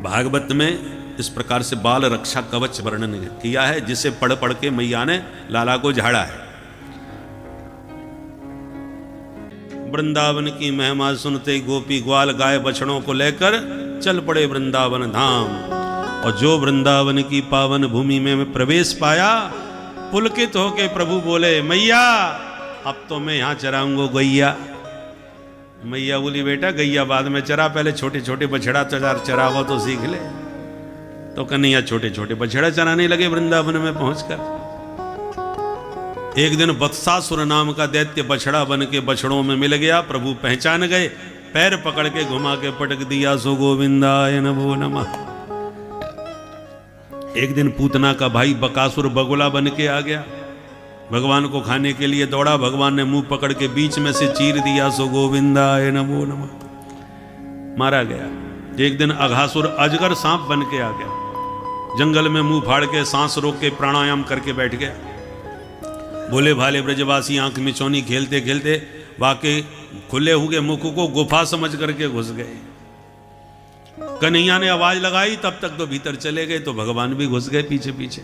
Speaker 1: भागवत में इस प्रकार से बाल रक्षा कवच वर्णन किया है, जिसे पढ़ पढ़ के मैया ने लाला को झाड़ा है। वृंदावन की महिमा सुनते गोपी ग्वाल गाय बछड़ों को लेकर चल पड़े वृंदावन धाम। और जो वृंदावन की पावन भूमि में प्रवेश पाया, पुलकित होके प्रभु बोले मैया अब तो मैं यहां चराऊंगा गैया। मैया बोली बेटा गैया बाद में चरा, पहले छोटे छोटे बछड़ा चरावा तो सीख ले। तो कन्हैया छोटे छोटे बछड़ा चराने लगे वृंदावन में पहुंचकर। एक दिन वत्सासुर नाम का दैत्य बछड़ा बन के बछड़ों में मिल गया। प्रभु पहचान गए, पैर पकड़ के घुमा के पटक दिया, सो गोविंदाय नमो नमः। एक दिन पूतना का भाई बकासुर बगुला बन के आ गया, भगवान को खाने के लिए दौड़ा। भगवान ने मुंह पकड़ के बीच में से चीर दिया, सो गोविंदाय नमो नमः, मारा गया। एक दिन अघासुर अजगर सांप बन के आ गया, जंगल में मुंह फाड़ के सांस रोक के प्राणायाम करके बैठ गया। भोले भाले ब्रजवासी आंख मिचौनी खेलते खेलते वाकई खुले हुए मुख को गुफा समझ करके घुस गए। कन्हैया ने आवाज लगाई, तब तक तो भीतर चले गए, तो भगवान भी घुस गए पीछे पीछे।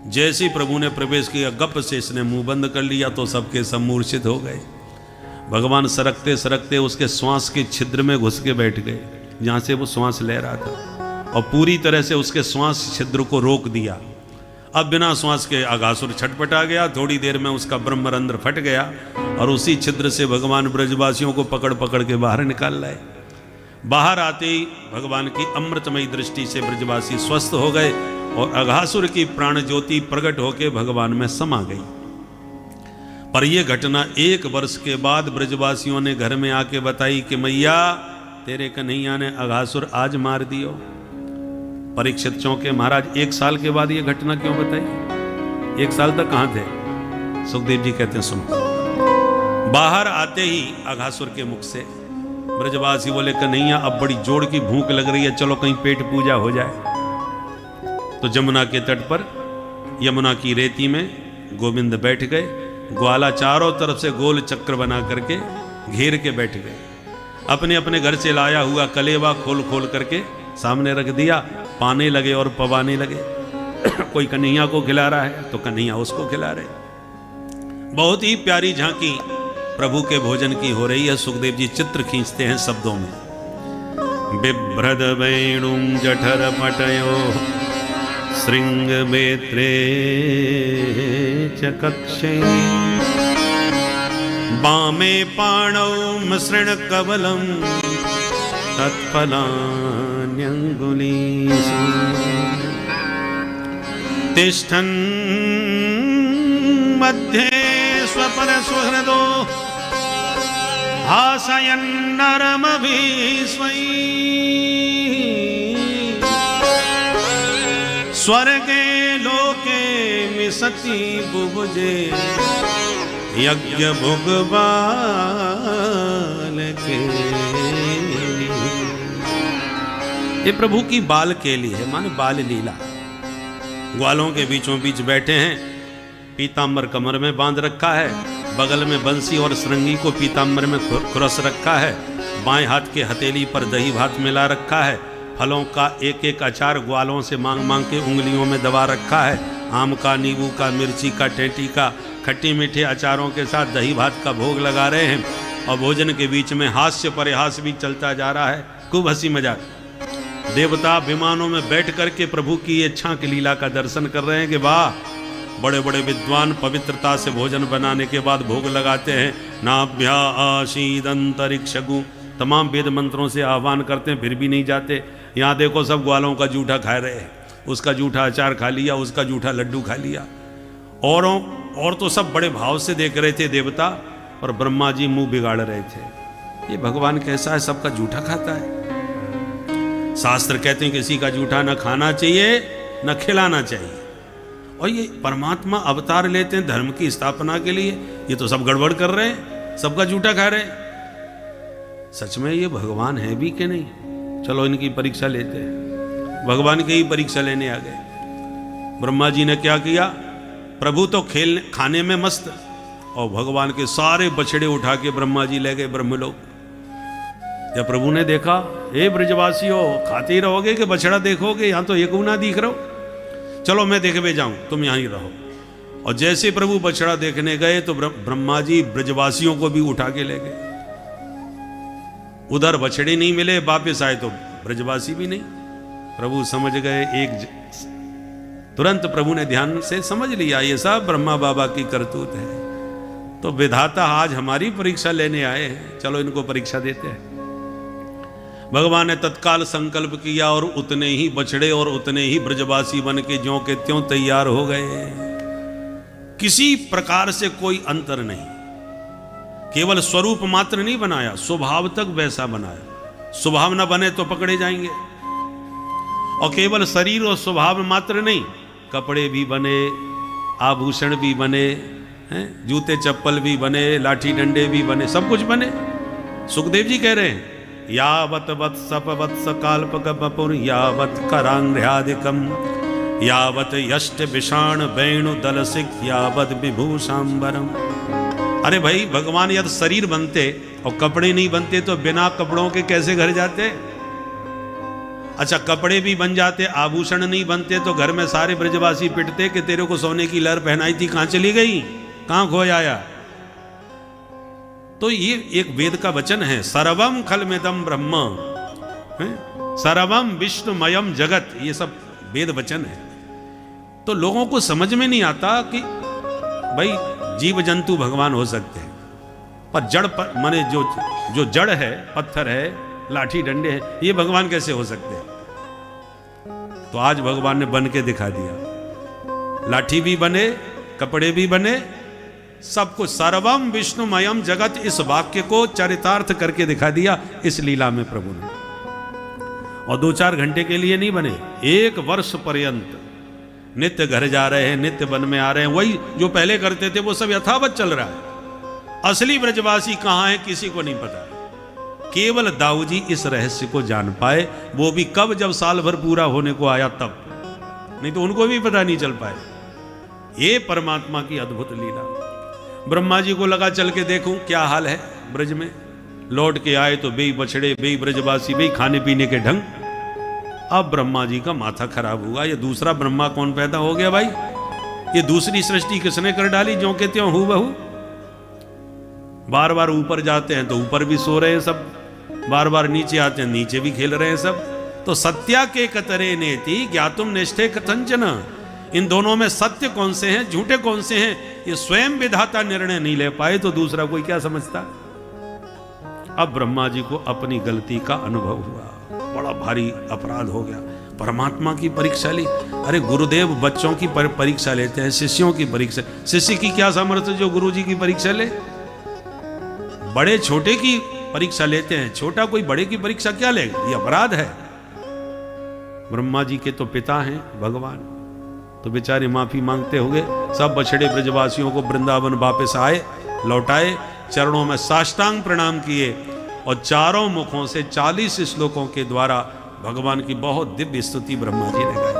Speaker 1: जैसे ही प्रभु ने प्रवेश किया, गप से इसने मुंह बंद कर लिया, तो सबके सब मूर्छित हो गए। भगवान सरकते सरकते उसके श्वास के छिद्र में घुस के बैठ गए, जहां से वो श्वास ले रहा था, और पूरी तरह से उसके श्वास छिद्र को रोक दिया। अब बिना श्वास के अघासुर छटपटा गया। थोड़ी देर में उसका ब्रह्मरंध्र फट गया, और उसी छिद्र से भगवान ब्रजवासियों को पकड़ पकड़ के बाहर निकाल लाए। बाहर आते ही भगवान की अमृतमयी दृष्टि से ब्रजवासी स्वस्थ हो गए, और अघासुर की प्राण ज्योति प्रकट होकर भगवान में समा गई। पर यह घटना 1 वर्ष के बाद ब्रजवासियों ने घर में आके बताई कि मैया तेरे कन्हैया ने अघासुर आज मार दियो। परीक्षित चौंके, महाराज 1 साल के बाद ये घटना क्यों बताई? 1 साल तक कहां थे? सुखदेव जी कहते हैं सुनो। बाहर आते ही अघासुर के मुख से ब्रजवासी बोले कन्हैया अब बड़ी जोर की भूख लग रही है, चलो कहीं पेट पूजा हो जाए। तो जमुना के तट पर यमुना की रेती में गोविंद बैठ गए। ग्वाला चारों तरफ से गोल चक्र बना करके घेर के बैठ गए। अपने अपने घर से लाया हुआ कलेवा खोल खोल करके सामने रख दिया, पाने लगे और पवाने लगे। कोई कन्हैया को खिला रहा है तो कन्हैया उसको खिला रहे। बहुत ही प्यारी झांकी प्रभु के भोजन की हो रही है। सुखदेव जी चित्र खींचते हैं शब्दों में। बिभ्रद वेणुं जठर पटयो श्रृंग बेत्रे च कक्षे बामे पाणौ मसृण कवलम तत्फलान्यंगुलीषु तिष्ठन् मध्ये स्वपर सुहृदो हासयन्नरमभिस्वै स्वर्गे लोके मिसति बुभुजे यज्ञ भुगबाल के। ये प्रभु की बाल के लिए है, माने बाल लीला। ग्वालों के बीचों बीच बैठे हैं, पीतांबर कमर में बांध रखा है, बगल में बंसी और श्रृंगी को पीतांबर में खुरस रखा है, बाएं हाथ के हथेली पर दही भात मिला रखा है, फलों का एक एक अचार ग्वालों से मांग मांग के उंगलियों में दबा रखा है। आम का, नींबू का, मिर्ची का, टेटी का, खट्टी मीठे अचारों के साथ दही भात का भोग लगा रहे हैं। और भोजन के बीच में हास्य परिहास भी चलता जा रहा है, खूब हंसी मजाक। देवता विमानों में बैठ करके प्रभु की ये छांक लीला का दर्शन कर रहे हैं कि वाह, बड़े बड़े विद्वान पवित्रता से भोजन बनाने के बाद भोग लगाते हैं। नाभ्या आशीद अंतरिक्षगु, तमाम वेद मंत्रों से आह्वान करते हैं, फिर भी नहीं जाते। यहाँ देखो सब ग्वालों का जूठा खा रहे हैं, उसका जूठा अचार खा लिया, उसका जूठा लड्डू खा लिया। और तो सब बड़े भाव से देख रहे थे देवता, और ब्रह्मा जी मुंह बिगाड़ रहे थे। ये भगवान कैसा है, सबका जूठा खाता है। शास्त्र कहते हैं किसी का जूठा न खाना चाहिए न खिलाना चाहिए। और ये परमात्मा अवतार लेते हैं धर्म की स्थापना के लिए, ये तो सब गड़बड़ कर रहे हैं, सबका जूठा खा रहे हैं। सच में ये भगवान है भी कि नहीं? चलो इनकी परीक्षा लेते हैं। भगवान की ही परीक्षा लेने आ गए। ब्रह्मा जी ने क्या किया? प्रभु तो खाने में मस्त, और भगवान के सारे बछड़े उठा के ब्रह्मा जी ले गए ब्रह्मलोक। जब प्रभु ने देखा, हे ब्रजवासियों, खाते ही रहोगे कि बछड़ा देखोगे? यहां तो एक ना दिख रहा हो, चलो मैं देखने जाऊं, तुम यहां ही रहो। और जैसे प्रभु बछड़ा देखने गए तो ब्रह्मा जी ब्रजवासियों को भी उठा के ले गए। उधर बछड़े नहीं मिले, वापिस आए तो ब्रजवासी भी नहीं। प्रभु समझ गए, तुरंत प्रभु ने ध्यान से समझ लिया ये सब ब्रह्मा बाबा की करतूत है। तो विधाता आज हमारी परीक्षा लेने आए हैं, चलो इनको परीक्षा देते हैं। भगवान ने तत्काल संकल्प किया और उतने ही बछड़े और उतने ही ब्रजवासी बन के ज्यों के त्यों तैयार हो गए। किसी प्रकार से कोई अंतर नहीं, केवल स्वरूप मात्र नहीं बनाया, स्वभाव तक वैसा बनाया। स्वभाव न बने तो पकड़े जाएंगे। और केवल शरीर और स्वभाव मात्र नहीं, कपड़े भी बने, आभूषण भी बने, जूते चप्पल भी बने, लाठी डंडे भी बने, सब कुछ बने। सुखदेव जी कह रहे हैं, यावत वत्सप वत्स काल्पक बपुर यावत करांग्र्यादिकम यावत यष्ट विषाण वेणु दलसिक यावत विभूषांबरम। अरे भाई, भगवान यदि शरीर बनते और कपड़े नहीं बनते तो बिना कपड़ों के कैसे घर जाते? अच्छा, कपड़े भी बन जाते, आभूषण नहीं बनते तो घर में सारे ब्रजवासी पिटते कि तेरे को सोने की लहर पहनाई थी, कहां चली गई, कहां खो आया? तो ये एक वेद का वचन है, सर्वम खलमिदम ब्रह्म, सर्वम विष्णुमयम जगत, ये सब वेद वचन है। तो लोगों को समझ में नहीं आता कि भाई जीव जंतु भगवान हो सकते हैं, पर जड़ पर माने जो जड़ है, पत्थर है, लाठी डंडे हैं, ये भगवान कैसे हो सकते हैं? तो आज भगवान ने बन के दिखा दिया। लाठी भी बने, कपड़े भी बने, सब कुछ। सर्वम विष्णुमयम जगत, इस वाक्य को चरितार्थ करके दिखा दिया इस लीला में प्रभु ने। और 2-4 घंटे के लिए नहीं बने, 1 वर्ष पर्यंत नित्य घर जा रहे हैं, नित्य वन में आ रहे हैं, वही जो पहले करते थे वो सब यथावत चल रहा है। असली ब्रजवासी कहाँ है किसी को नहीं पता, केवल दाऊ जी इस रहस्य को जान पाए, वो भी कब, जब साल भर पूरा होने को आया तब, नहीं तो उनको भी पता नहीं चल पाए। ये परमात्मा की अद्भुत लीला। ब्रह्मा जी को लगा चल के देखूं क्या हाल है ब्रज में। लौट के आए तो बेई बछड़े, बेई ब्रजवासी, बेई खाने पीने के ढंग। अब ब्रह्मा जी का माथा खराब हुआ, ये दूसरा ब्रह्मा कौन पैदा हो गया भाई? ये दूसरी सृष्टि किसने कर डाली ज्यों के त्यों हूँ बहू? बार बार ऊपर जाते हैं तो ऊपर भी सो रहे हैं सब, बार बार नीचे आते हैं नीचे भी खेल रहे हैं सब। तो सत्या के कतरे नेति ज्ञातुम निष्ठे कथंचन, इन दोनों में सत्य कौन से हैं, झूठे कौन से हैं, ये स्वयं विधाता निर्णय नहीं ले पाए तो दूसरा कोई क्या समझता। अब ब्रह्मा जी को अपनी गलती का अनुभव हुआ, बड़ा भारी अपराध हो गया। परमात्मा की परीक्षा ली। अरे गुरुदेव बच्चों की परीक्षा लेते हैं, शिष्यों की परीक्षा। शिष्य की क्या सामर्थ्य जो गुरु जी की परीक्षा ले? बड़े छोटे की परीक्षा लेते हैं, छोटा कोई बड़े की परीक्षा क्या लेगा? ये अपराध है। ब्रह्मा जी के तो पिता हैं भगवान, तो बेचारे माफी मांगते हुए सब बछड़े ब्रजवासियों को वृंदावन वापस आए, लौटाए, चरणों में साष्टांग प्रणाम किए और चारों मुखों से 40 श्लोकों के द्वारा भगवान की बहुत दिव्य स्तुति ब्रह्मा जी ने गाई।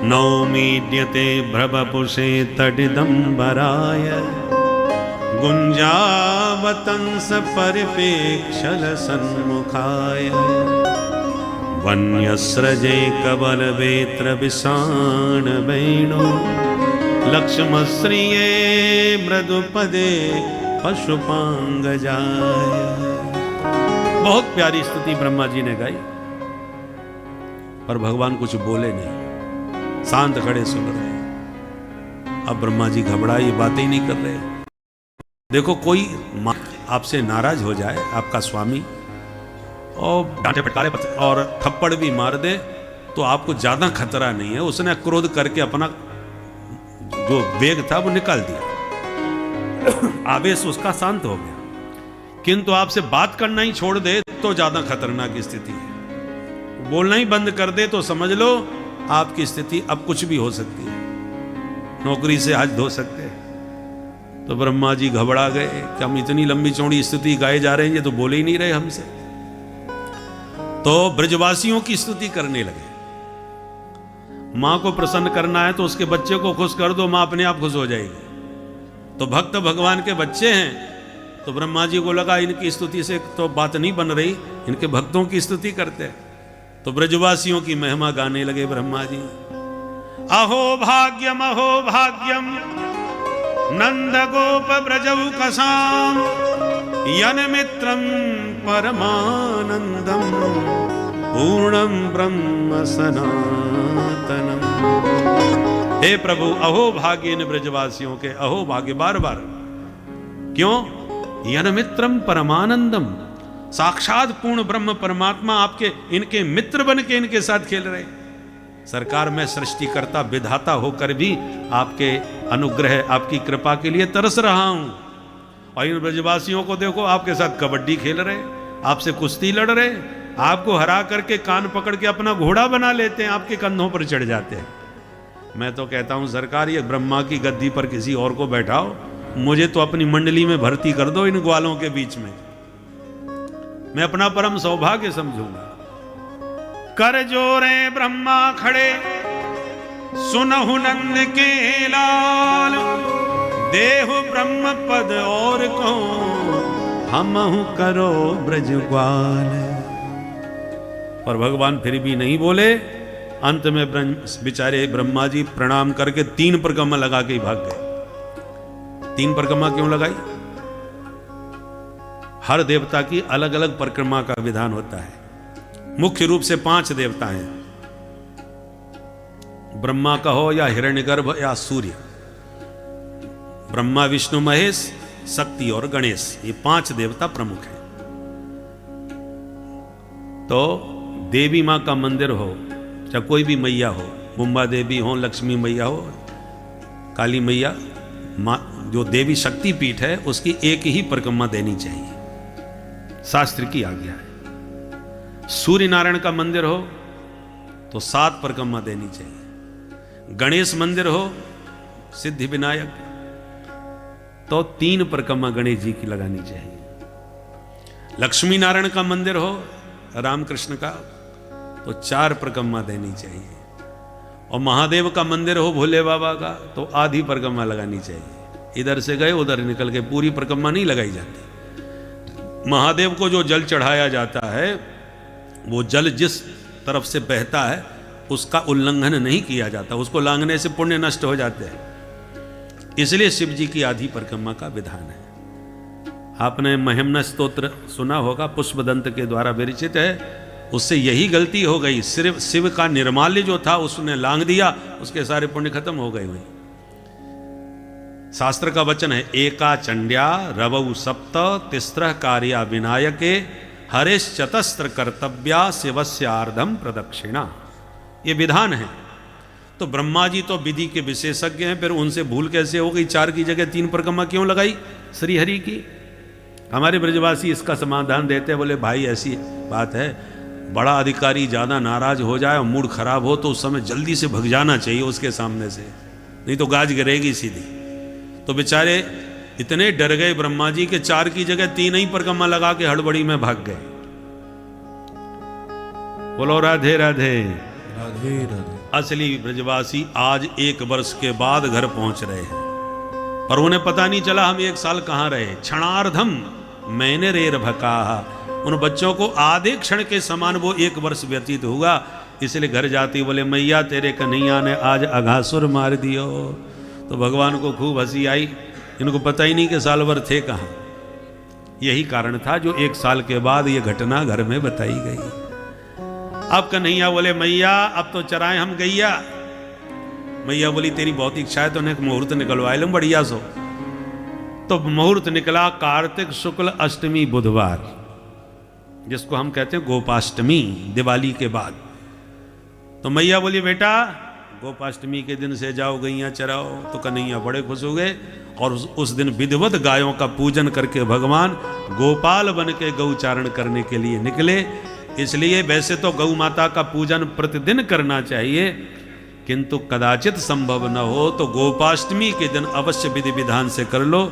Speaker 1: नौमीड्यते भ्रवपुषे तडिदंबराय गुंजावतंस परिपेक्षल सन्मुखाय वन्यस्रजे कबल वेत्र विषाण वेणु लक्ष्मश्रिये मृदुपदे पशुपांग जाय। बहुत प्यारी स्तुति ब्रह्मा जी ने गाई, पर भगवान कुछ बोले नहीं, शांत खड़े सुन रहे। अब ब्रह्मा जी घबराए, बातें ही नहीं कर रहे। देखो कोई आपसे नाराज हो जाए, आपका स्वामी, और डांटे फटकारे और थप्पड़ भी मार दे तो आपको ज्यादा खतरा नहीं है। उसने क्रोध करके अपना जो वेग था वो निकाल दिया, आवेश उसका शांत हो गया। किंतु आपसे बात करना ही छोड़ दे तो ज्यादा खतरनाक स्थिति है। बोलना ही बंद कर दे तो समझ लो आपकी स्थिति अब कुछ भी हो सकती है, नौकरी से हाथ धो सकते हैं। तो ब्रह्मा जी घबरा गए कि हम इतनी लंबी चौड़ी स्तुति गाए जा रहे हैं, ये तो बोले ही नहीं रहे हमसे। तो ब्रजवासियों की स्तुति करने लगे। मां को प्रसन्न करना है तो उसके बच्चे को खुश कर दो, मां अपने आप खुश हो जाएगी। तो भक्त भगवान के बच्चे हैं, तो ब्रह्मा जी को लगा इनकी स्तुति से तो बात नहीं बन रही, इनके भक्तों की स्तुति करते हैं। तो ब्रजवासियों की महिमा गाने लगे ब्रह्मा जी। अहो भाग्यम नंद गोप ब्रजौकसाम यन मित्रम परमानंदम पूर्णम ब्रह्म सनातनम। हे प्रभु, अहो भाग्य इन ब्रजवासियों के, अहो भाग्य बार बार क्यों? यन मित्रम परमानंदम, साक्षात पूर्ण ब्रह्म परमात्मा आपके इनके मित्र बन के इनके साथ खेल रहे। सरकार में सृष्टिकर्ता विधाता होकर भी आपके अनुग्रह, आपकी कृपा के लिए तरस रहा हूं। और इन ब्रजवासियों को देखो, आपके साथ कबड्डी खेल रहे, आपसे कुश्ती लड़ रहे, आपको हरा करके कान पकड़ के अपना घोड़ा बना लेते हैं, आपके कंधों पर चढ़ जाते हैं। मैं तो कहता हूं सरकार, ये ब्रह्मा की गद्दी पर किसी और को बैठाओ, मुझे तो अपनी मंडली में भर्ती कर दो इन ग्वालों के बीच में, मैं अपना परम सौभाग्य समझूंगा। कर जोरे ब्रह्मा खड़े सुनहु नंद के लाल, देहु ब्रह्म पद और को हमहु करो ब्रजग्वाल। पर भगवान फिर भी नहीं बोले। अंत में बेचारे ब्रह्मा जी प्रणाम करके 3 परिक्रमा लगा के ही भाग गए। 3 परिक्रमा क्यों लगाई? हर देवता की अलग अलग परिक्रमा का विधान होता है। मुख्य रूप से 5 देवता हैं, ब्रह्मा का हो या हिरण्यगर्भ या सूर्य। ब्रह्मा, विष्णु, महेश, शक्ति और गणेश, ये 5 देवता प्रमुख हैं। तो देवी मां का मंदिर हो, चाहे कोई भी मैया हो, मुंबा देवी हो, लक्ष्मी मैया हो, काली मैया, मां जो देवी शक्ति पीठ है उसकी एक ही परिक्रमा देनी चाहिए, शास्त्र की आज्ञा है। सूर्य नारायण का मंदिर हो तो 7 परिक्रमा देनी चाहिए। गणेश मंदिर हो, सिद्धि विनायक, तो 3 परिक्रमा गणेश जी की लगानी चाहिए। लक्ष्मी नारायण का मंदिर हो, रामकृष्ण का, तो 4 परिक्रमा देनी चाहिए। और महादेव का मंदिर हो, भोले बाबा का, तो आधी परिक्रमा लगानी चाहिए। इधर से गए उधर निकल के पूरी परिक्रमा नहीं लगाई जाती। महादेव को जो जल चढ़ाया जाता है, वो जल जिस तरफ से बहता है उसका उल्लंघन नहीं किया जाता, उसको लांघने से पुण्य नष्ट हो जाते हैं। इसलिए शिव जी की आधी परिक्रमा का विधान है। आपने महिम्न स्तोत्र सुना होगा, पुष्पदंत के द्वारा विरचित है। उससे यही गलती हो गई, सिर्फ शिव का निर्माल्य जो था उसने लांघ दिया, उसके सारे पुण्य खत्म हो गए हुए। शास्त्र का वचन है, एका चंड्या रवौ सप्त तिस्रः कार्या विनायके हरेश चतस्त्र कर्तव्या शिवस्यार्धम प्रदक्षिणा। ये विधान है। तो ब्रह्मा जी तो विधि के विशेषज्ञ हैं, फिर उनसे भूल कैसे हो गई? 4 की जगह 3 परिक्रमा क्यों लगाई श्री हरि की? हमारे ब्रजवासी इसका समाधान देते हैं, बोले भाई ऐसी बात है, बड़ा अधिकारी ज़्यादा नाराज हो जाए और मूड खराब हो तो उस समय जल्दी से भग जाना चाहिए उसके सामने से, नहीं तो गाज गिरेगी सीधी। तो बेचारे इतने डर गए ब्रह्मा जी के 4 की जगह 3 ही परिक्रमा लगा के हड़बड़ी में भाग गए। बोलो राधे राधे।
Speaker 2: राधे राधे।
Speaker 1: असली ब्रजवासी आज 1 वर्ष के बाद घर पहुंच रहे हैं, पर उन्हें पता नहीं चला हम 1 साल कहां रहे। क्षणार्धम मैंने रेर भका उन बच्चों को आधे क्षण के समान वो 1 वर्ष व्यतीत होगा। इसलिए घर जाती बोले मैया तेरे कन्हैया ने आज अघासुर मार दियो। तो भगवान को खूब हंसी आई, इनको पता ही नहीं कि साल भर थे कहाँ। यही कारण था जो 1 साल के बाद ये घटना घर में बताई गई। अब कन्हैया बोले मैया अब तो चराएं हम गैया। मैया बोली तेरी बहुत इच्छा है तो उन्हें मुहूर्त निकलवाए लो बढ़िया सो। तो मुहूर्त निकला कार्तिक शुक्ल अष्टमी बुधवार, जिसको हम कहते हैं गोपाष्टमी, दिवाली के बाद। तो मैया बोली बेटा गोपाष्टमी के दिन से जाओ गैया चराओ। तो कन्हैया बड़े खुश हो गए और उस दिन विधिवत गायों का पूजन करके भगवान गोपाल बन के गौचारण करने के लिए निकले। इसलिए वैसे तो गौ माता का पूजन प्रतिदिन करना चाहिए, किंतु कदाचित संभव न हो तो गोपाष्टमी के दिन अवश्य विधि विधान से कर लो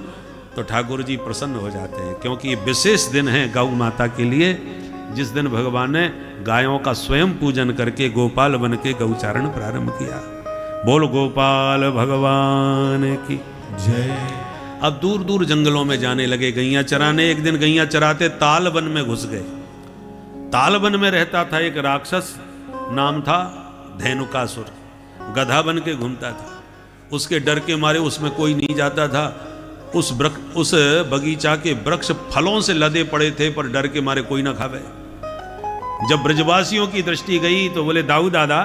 Speaker 1: तो ठाकुर जी प्रसन्न हो जाते हैं। क्योंकि ये विशेष दिन है गौ माता के लिए, जिस दिन भगवान ने गायों का स्वयं पूजन करके गोपाल बन के गौचारण प्रारंभ किया। बोल गोपाल भगवान की
Speaker 2: जय।
Speaker 1: अब दूर दूर जंगलों में जाने लगे गैया चराने। एक दिन गैया चराते ताल वन में घुस गए। ताल वन में रहता था एक राक्षस, नाम था धेनुकासुर। गधा बन के घूमता था। उसके डर के मारे उसमें कोई नहीं जाता था। उस बगीचा के वृक्ष फलों से लदे पड़े थे, पर डर के मारे कोई ना खावे। जब ब्रजवासियों की दृष्टि गई तो बोले दाऊ दादा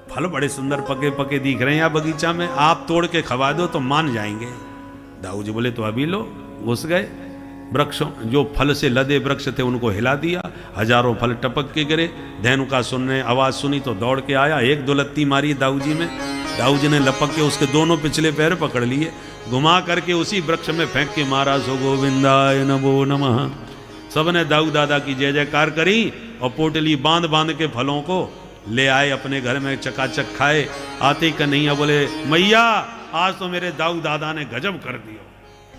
Speaker 1: फल बड़े सुंदर पके पके दिख रहे हैं यहाँ बगीचा में, आप तोड़ के खवा दो तो मान जाएंगे। दाऊ जी बोले तो अभी लो। घुस गए, वृक्षों जो फल से लदे वृक्ष थे उनको हिला दिया, हजारों फल टपक के गिरे। धेनुकासुर ने आवाज सुनी तो दौड़ के आया, 1 2 लत्ती मारी दाऊ जी में। दाऊ जी ने लपक के उसके दोनों पिछले पैर पकड़ लिए, घुमा करके उसी वृक्ष में फेंक के मारा। सो गोविंदाय नमो नमः। सबने दाऊ दादा की जय जयकार करी और पोटली बांध बांध के फलों को ले आए अपने घर में, चकाचक खाए। आते ही कन्हैया बोले मैया आज तो मेरे दाऊ दादा ने गजब कर दियो।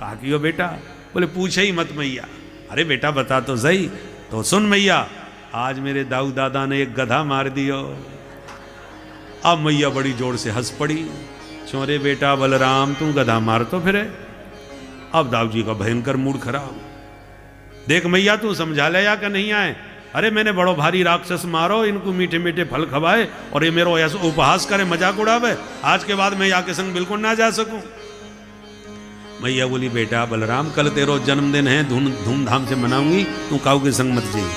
Speaker 1: कहा कियो बेटा? बोले पूछे ही मत मैया। अरे बेटा बता तो सही। तो सुन मैया आज मेरे दाऊ दादा ने एक गधा मार दियो। अब मैया बड़ी जोर से हंस पड़ी। चोरे बेटा बलराम तू गधा मार तो फिरे। अब दाऊ जी का भयंकर मूड खराब। देख मैया तू समझा ले या नहीं आए। अरे मैंने बड़ो भारी राक्षस मारो, इनको मीठे मीठे फल खवाए और ये मेरा ऐसा उपहास करे, मजाक उड़ावे। आज के बाद मैं यहाँ के संग बिल्कुल ना जा सकूं। मैया बोली बेटा बलराम कल तेरो जन्मदिन है, धूमधाम से मनाऊंगी, तू काऊ के संग मत जाइए।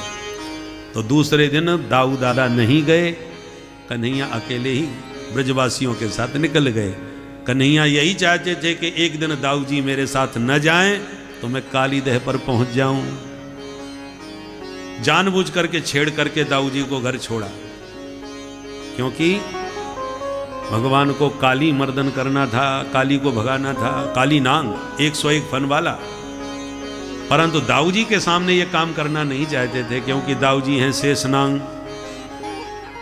Speaker 1: तो दूसरे दिन दाऊ दादा नहीं गए, कन्हैया अकेले ही ब्रजवासियों के साथ निकल गए। कन्हैया यही चाहते थे कि एक दिन दाऊ जी मेरे साथ न जाएं तो मैं काली दह पर पहुंच जाऊं। जानबूझ करके छेड़ करके दाऊ जी को घर छोड़ा, क्योंकि भगवान को काली मर्दन करना था, काली को भगाना था। काली नांग 101 फन वाला। परंतु दाऊ जी के सामने ये काम करना नहीं चाहते थे, क्योंकि दाऊ जी हैं शेष नांग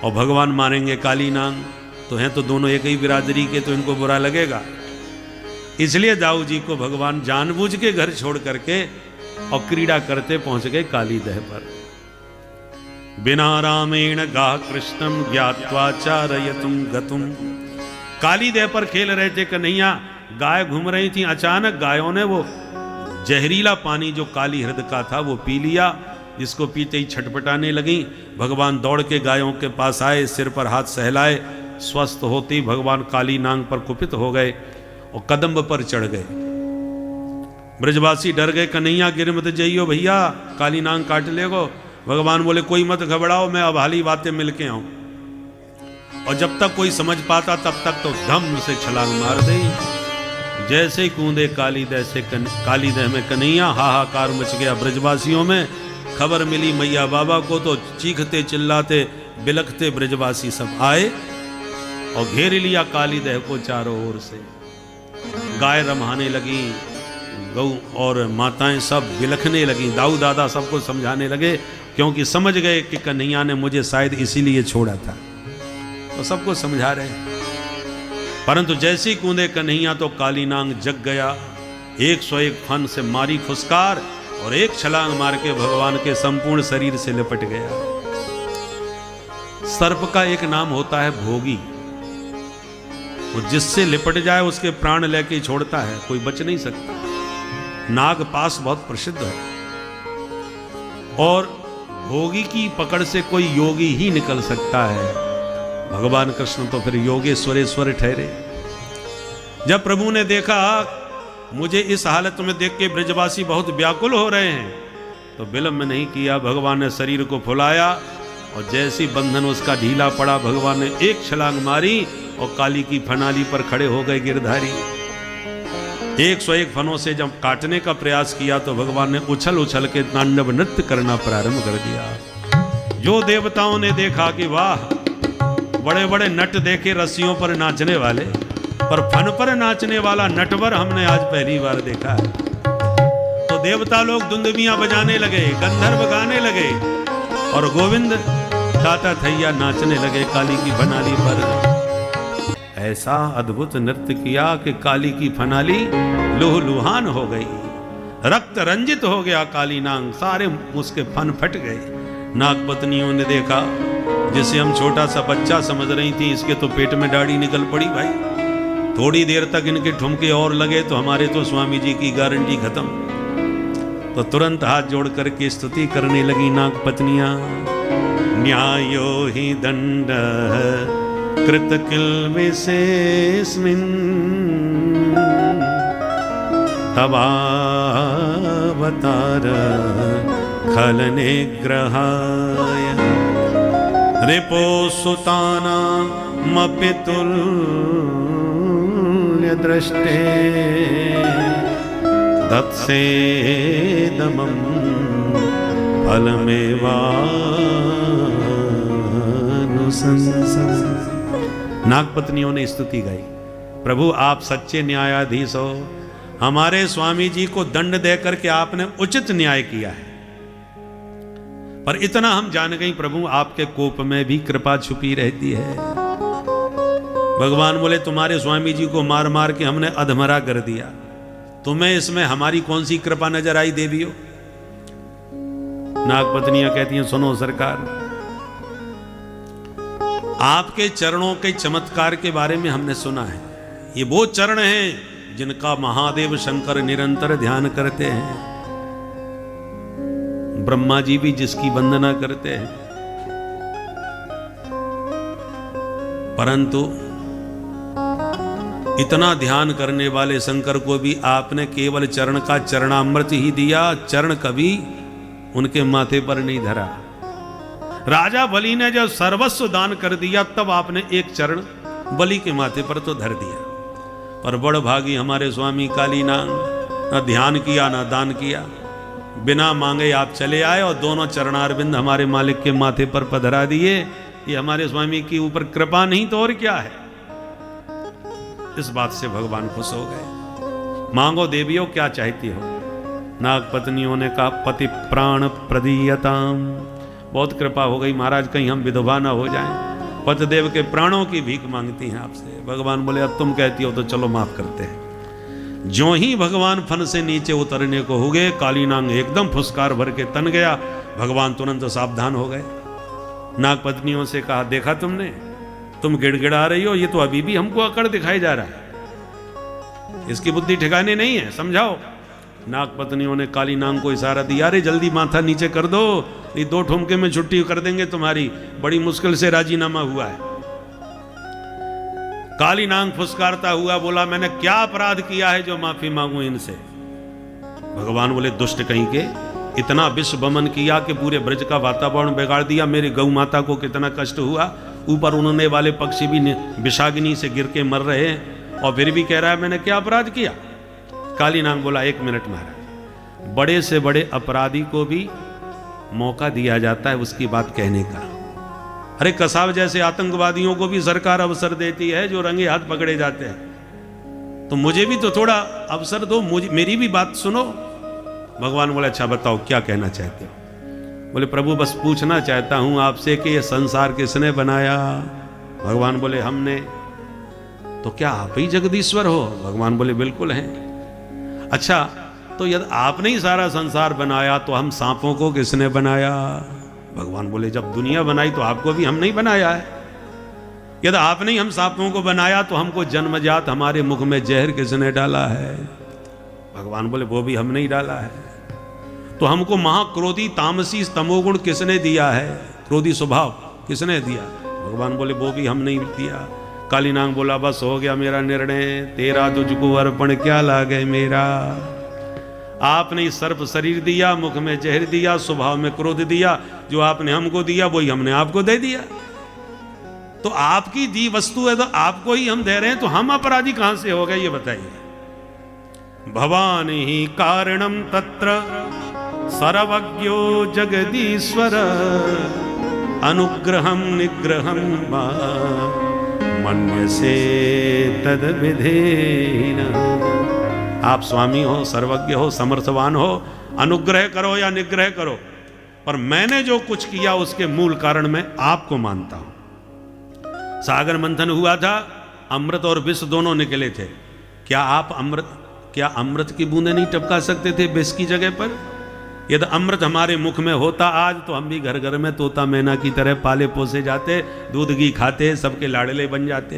Speaker 1: और भगवान मारेंगे काली नांग। तो हैं तो दोनों एक ही बिरादरी के, तो इनको बुरा लगेगा। इसलिए दाऊ जी को भगवान जानबूझ के घर छोड़ करके और क्रीड़ा करते पहुंच गए काली दह पर। बिना रामेण गा कृष्णम ज्ञात्वा चारयतुम गतुम। काली दह पर खेल रहे थे कन्हैया, गाय घूम रही थी। अचानक गायों ने वो जहरीला पानी जो काली हृद का था वो पी लिया, जिसको पीते ही छटपटाने लगी। भगवान दौड़ के गायों के पास आए, सिर पर हाथ सहलाए। स्वस्थ होते ही भगवान काली नांग पर कुपित हो गए और कदम्ब पर चढ़ गए। ब्रजवासी डर गए, कन्हैया गिर मत जाइयो भैया, काली नांग काट लेगो। भगवान बोले कोई मत घबराओ, मैं अब हाली बातें मिल के आऊं। और जब तक कोई समझ पाता तब तक तो धम से छलांग मार दी। जैसे ही कूदे काली दह में कन्हैया, हाहाकार मच गया ब्रजवासियों में। खबर मिली मैया बाबा को तो चीखते चिल्लाते बिलखते ब्रजवासी सब आए और घेर लिया काली दह को चारों ओर से। गाय रम्हाने लगी, गौ और माताएं सब बिलखने लगी। दाऊ दादा सबको समझाने लगे, क्योंकि समझ गए कि कन्हैया ने मुझे शायद इसीलिए छोड़ा था, तो सबको समझा रहे। परंतु जैसे ही कूदे कन्हैया तो काली नांग जग गया। 101 फन से मारी फुसकार और एक छलांग मार के भगवान के संपूर्ण शरीर से लिपट गया। सर्प का एक नाम होता है भोगी, वो जिससे लिपट जाए उसके प्राण लेके छोड़ता है, कोई बच नहीं सकता। नाग पास बहुत प्रसिद्ध है। और भोगी की पकड़ से कोई योगी ही निकल सकता है। भगवान कृष्ण तो फिर योगेश्वरेश्वर ठहरे। जब प्रभु ने देखा मुझे इस हालत में देख के ब्रजवासी बहुत व्याकुल हो रहे हैं, तो विलंब नहीं किया, भगवान ने शरीर को फुलाया और जैसी बंधन उसका ढीला पड़ा, भगवान ने एक छलांग मारी और काली की फनाली पर खड़े हो गए गिरधारी। 101 फनों से जब काटने का प्रयास किया तो भगवान ने उछल उछल के तांडव नृत्य करना प्रारंभ कर दिया। जो देवताओं ने देखा कि वाह, बड़े बड़े नट देखे रस्सियों पर नाचने वाले, पर फन पर नाचने वाला नटवर हमने आज पहली बार देखा है। तो देवता लोग दुंदुभियां बजाने लगे, गंधर्व गाने लगे और गोविंद ताता थैया नाचने लगे काली की फनाली पर। ऐसा अद्भुत नृत्य किया कि काली की फनाली लुहलुहान हो गई, रक्त रंजित हो गया काली नांग, सारे उसके फन फट गए। नागपत्नियों ने देखा, जिसे हम छोटा सा बच्चा समझ रही थी, इसके तो पेट में दाढ़ी निकल पड़ी भाई। थोड़ी देर तक इनके ठुमके और लगे तो हमारे तो स्वामी जी की गारंटी खत्म। तो तुरंत हाथ जोड़ करके स्तुति करने लगी नागपत्नियां। न्यायो ही दंड कृत किल विशेषमिन् तवावतार खल निग्रहाय रिपो सुतानामपि तुल्य दृष्टे दत्सेदमं फलमेवानुशंसन्। नागपत्नियों ने स्तुति गाई, प्रभु आप सच्चे न्यायाधीश हो, हमारे स्वामी जी को दंड देकर के आपने उचित न्याय किया है। पर इतना हम जान गई प्रभु, आपके कोप में भी कृपा छुपी रहती है। भगवान बोले तुम्हारे स्वामी जी को मार मार के हमने अधमरा कर दिया, तुम्हें इसमें हमारी कौन सी कृपा नजर आई देवियों? नागपत्नियां कहती हैं सुनो सरकार, आपके चरणों के चमत्कार के बारे में हमने सुना है। ये वो चरण हैं जिनका महादेव शंकर निरंतर ध्यान करते हैं, ब्रह्मा जी भी जिसकी वंदना करते हैं। परंतु इतना ध्यान करने वाले शंकर को भी आपने केवल चरण का चरणामृत ही दिया, चरण कभी उनके माथे पर नहीं धरा। राजा बलि ने जब सर्वस्व दान कर दिया तब आपने एक चरण बलि के माथे पर तो धर दिया। पर बड़ भागी हमारे स्वामी कालीनाग, न ध्यान किया न दान किया, बिना मांगे आप चले आए और दोनों चरणारविंद हमारे मालिक के माथे पर पधरा दिए। ये हमारे स्वामी के ऊपर कृपा नहीं तो और क्या है? इस बात से भगवान खुश हो गए। मांगो देवियों क्या चाहती हो? नागपत्नियों ने कहा पति प्राण प्रदीयताम। बहुत कृपा हो गई महाराज, कहीं हम विधवा ना हो जाएं। पतिदेव के प्राणों की भीख मांगती हैं आपसे। भगवान बोले अब तुम कहती हो तो चलो माफ करते हैं। ज्यों ही भगवान फन से नीचे उतरने को हो गए, कालीनाग एकदम फुसकार भर के तन गया। भगवान तुरंत सावधान हो गए। नागपत्नियों से कहा देखा तुमने, तुम गिड़गिड़ा रही हो, ये तो अभी भी हमको अकड़ दिखाई जा रहा है, इसकी बुद्धि ठिकाने नहीं है, समझाओ। नागपत्नियों ने कालीनाग को इशारा दिया, अरे जल्दी माथा नीचे कर दो, ये 2 ठुमके में छुट्टी कर देंगे तुम्हारी, बड़ी मुश्किल से राजीनामा हुआ है। कालीनाग फुसकारता हुआ बोला मैंने क्या अपराध किया है जो माफी मांगू इनसे? भगवान बोले दुष्ट कहीं के, इतना विश्व बमन किया कि पूरे ब्रज का वातावरण बिगाड़ दिया, मेरी गौ माता को कितना कष्ट हुआ, ऊपर उड़ने वाले पक्षी भी विषाग्नि से गिर के मर रहे हैं, और फिर भी कह रहा है मैंने क्या अपराध किया? कालीनाग बोला 1 मिनट महाराज, बड़े से बड़े अपराधी को भी मौका दिया जाता है उसकी बात कहने का। अरे कसाब जैसे आतंकवादियों को भी सरकार अवसर देती है जो रंगे हाथ पकड़े जाते हैं, तो मुझे भी तो थोड़ा अवसर दो, मेरी भी बात सुनो। भगवान बोले अच्छा बताओ क्या कहना चाहते हो? बोले प्रभु बस पूछना चाहता हूं आपसे कि ये संसार किसने बनाया? भगवान बोले हमने। तो क्या आप ही जगदीश्वर हो? भगवान बोले बिल्कुल हैं। अच्छा तो यदि आपने ही सारा संसार बनाया तो हम सांपों को किसने बनाया? भगवान बोले जब दुनिया बनाई तो आपको भी हम नहीं बनाया है। यदि आपने ही हम सांपों को बनाया तो हमको जन्मजात हमारे मुख में जहर किसने डाला है? भगवान बोले वो भी हमने ही डाला है। तो हमको महाक्रोधी तामसी तमोगुण किसने दिया है, क्रोधी स्वभाव किसने दिया? भगवान बोले वो भी हम नहीं दिया। काली नाग बोला बस हो गया मेरा निर्णय, तेरा तुझको अर्पण क्या लागे मेरा। आपने सर्प शरीर दिया, मुख में जहर दिया, स्वभाव में क्रोध दिया, जो आपने हमको दिया वही हमने आपको दे दिया। तो आपकी दी वस्तु है तो आपको ही हम दे रहे हैं, तो हम अपराधी कहां से हो गए ये बताइए। भवानी ही कारणम तत्र सर्वज्ञो जगदीश्वर अनुग्रहम निग्रहम मन्य से तद विधेन। आप स्वामी हो, सर्वज्ञ हो, समर्थवान हो, अनुग्रह करो या निग्रह करो, पर मैंने जो कुछ किया उसके मूल कारण मैं आपको मानता हूं। सागर मंथन हुआ था, अमृत और विष दोनों निकले थे। क्या अमृत की बूंदें नहीं टपका सकते थे विष की जगह पर? यदि अमृत हमारे मुख में होता आज तो हम भी घर घर में तोता मैना की तरह पाले पोसे जाते, दूध घी खाते, सबके लाडले बन जाते।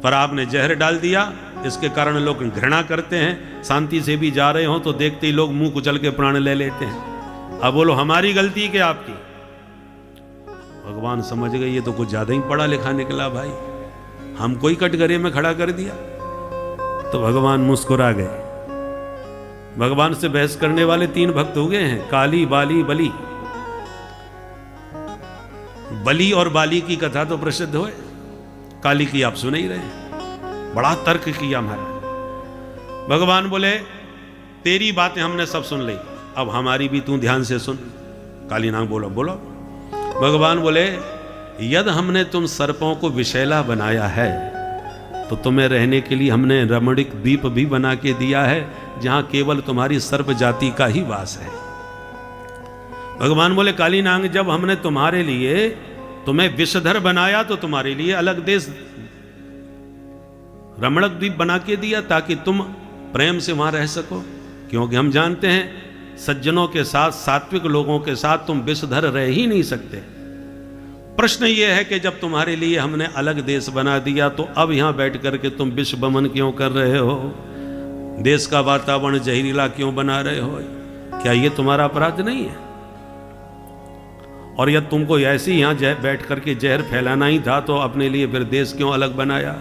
Speaker 1: पर आपने जहर डाल दिया, इसके कारण लोग घृणा करते हैं। शांति से भी जा रहे हो तो देखते ही लोग मुंह कुचल के प्राण ले लेते हैं। अब बोलो हमारी गलती क्या आपकी? भगवान समझ गए ये तो कुछ ज्यादा ही पढ़ा लिखा निकला भाई, हमको ही कटघरे में खड़ा कर दिया। तो भगवान मुस्कुरा गए। भगवान से बहस करने वाले 3 भक्त हो गए हैं, काली बाली बली। बली और बाली की कथा तो प्रसिद्ध हो, काली की आप सुन ही रहे। बड़ा तर्क किया महाराज। भगवान बोले तेरी बातें हमने सब सुन ली, अब हमारी भी तू ध्यान से सुन। काली नाग बोलो बोलो। भगवान बोले यदि हमने तुम सर्पों को विषैला बनाया है तो तुम्हें रहने के लिए हमने रमणीक द्वीप भी बना के दिया है, जहां केवल तुम्हारी सर्प जाति का ही वास है। भगवान बोले काली नाग जब हमने तुम्हारे लिए तुम्हें विषधर बनाया तो तुम्हारे लिए अलग देश रमणक द्वीप बना के दिया ताकि तुम प्रेम से वहां रह सको। क्योंकि हम जानते हैं सज्जनों के साथ, सात्विक लोगों के साथ तुम विषधर रह ही नहीं सकते। प्रश्न यह है कि जब तुम्हारे लिए हमने अलग देश बना दिया तो अब यहां बैठ करके तुम विश्व बमन क्यों कर रहे हो? देश का वातावरण जहरीला क्यों बना रहे हो? क्या यह तुम्हारा अपराध नहीं है? और यदि तुमको ऐसे ही यहां बैठ करके जहर फैलाना ही था तो अपने लिए फिर देश क्यों अलग बनाया?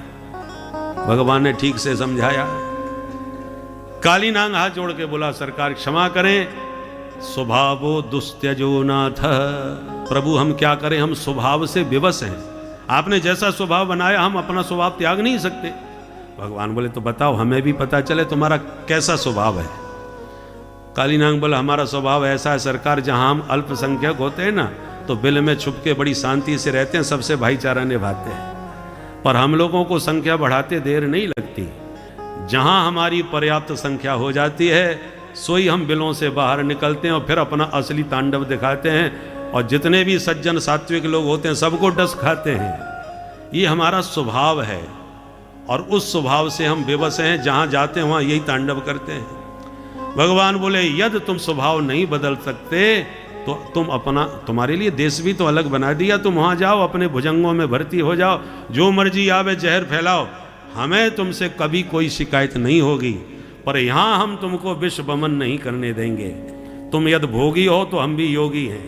Speaker 1: भगवान ने ठीक से समझाया। काली नाग हाथ जोड़ के बोला सरकार क्षमा करें, स्वभावो दुस्त्यजो नाथ। प्रभु हम क्या करें, हम स्वभाव से विवश हैं। आपने जैसा स्वभाव बनाया हम अपना स्वभाव त्याग नहीं सकते। भगवान बोले तो बताओ हमें भी पता चले तुम्हारा कैसा स्वभाव है। काली नाग बोला हमारा स्वभाव ऐसा है सरकार, जहां हम अल्पसंख्यक होते हैं ना तो बिल में छुप के बड़ी शांति से रहते हैं, सबसे भाईचारा निभाते हैं। पर हम लोगों को संख्या बढ़ाते देर नहीं लगती। जहां हमारी पर्याप्त संख्या हो जाती है सोई हम बिलों से बाहर निकलते हैं और फिर अपना असली तांडव दिखाते हैं, और जितने भी सज्जन सात्विक लोग होते हैं सबको डस खाते हैं। ये हमारा स्वभाव है और उस स्वभाव से हम विवश हैं, जहां जाते हैं वहां यही तांडव करते हैं। भगवान बोले यदि तुम स्वभाव नहीं बदल सकते तो तुम्हारे लिए देश भी तो अलग बना दिया, तुम वहां जाओ अपने भुजंगों में भर्ती हो जाओ, जो मर्जी आवे जहर फैलाओ, हमें तुमसे कभी कोई शिकायत नहीं होगी। पर यहां हम तुमको विश्व बमन नहीं करने देंगे। तुम यदि भोगी हो तो हम भी योगी हैं।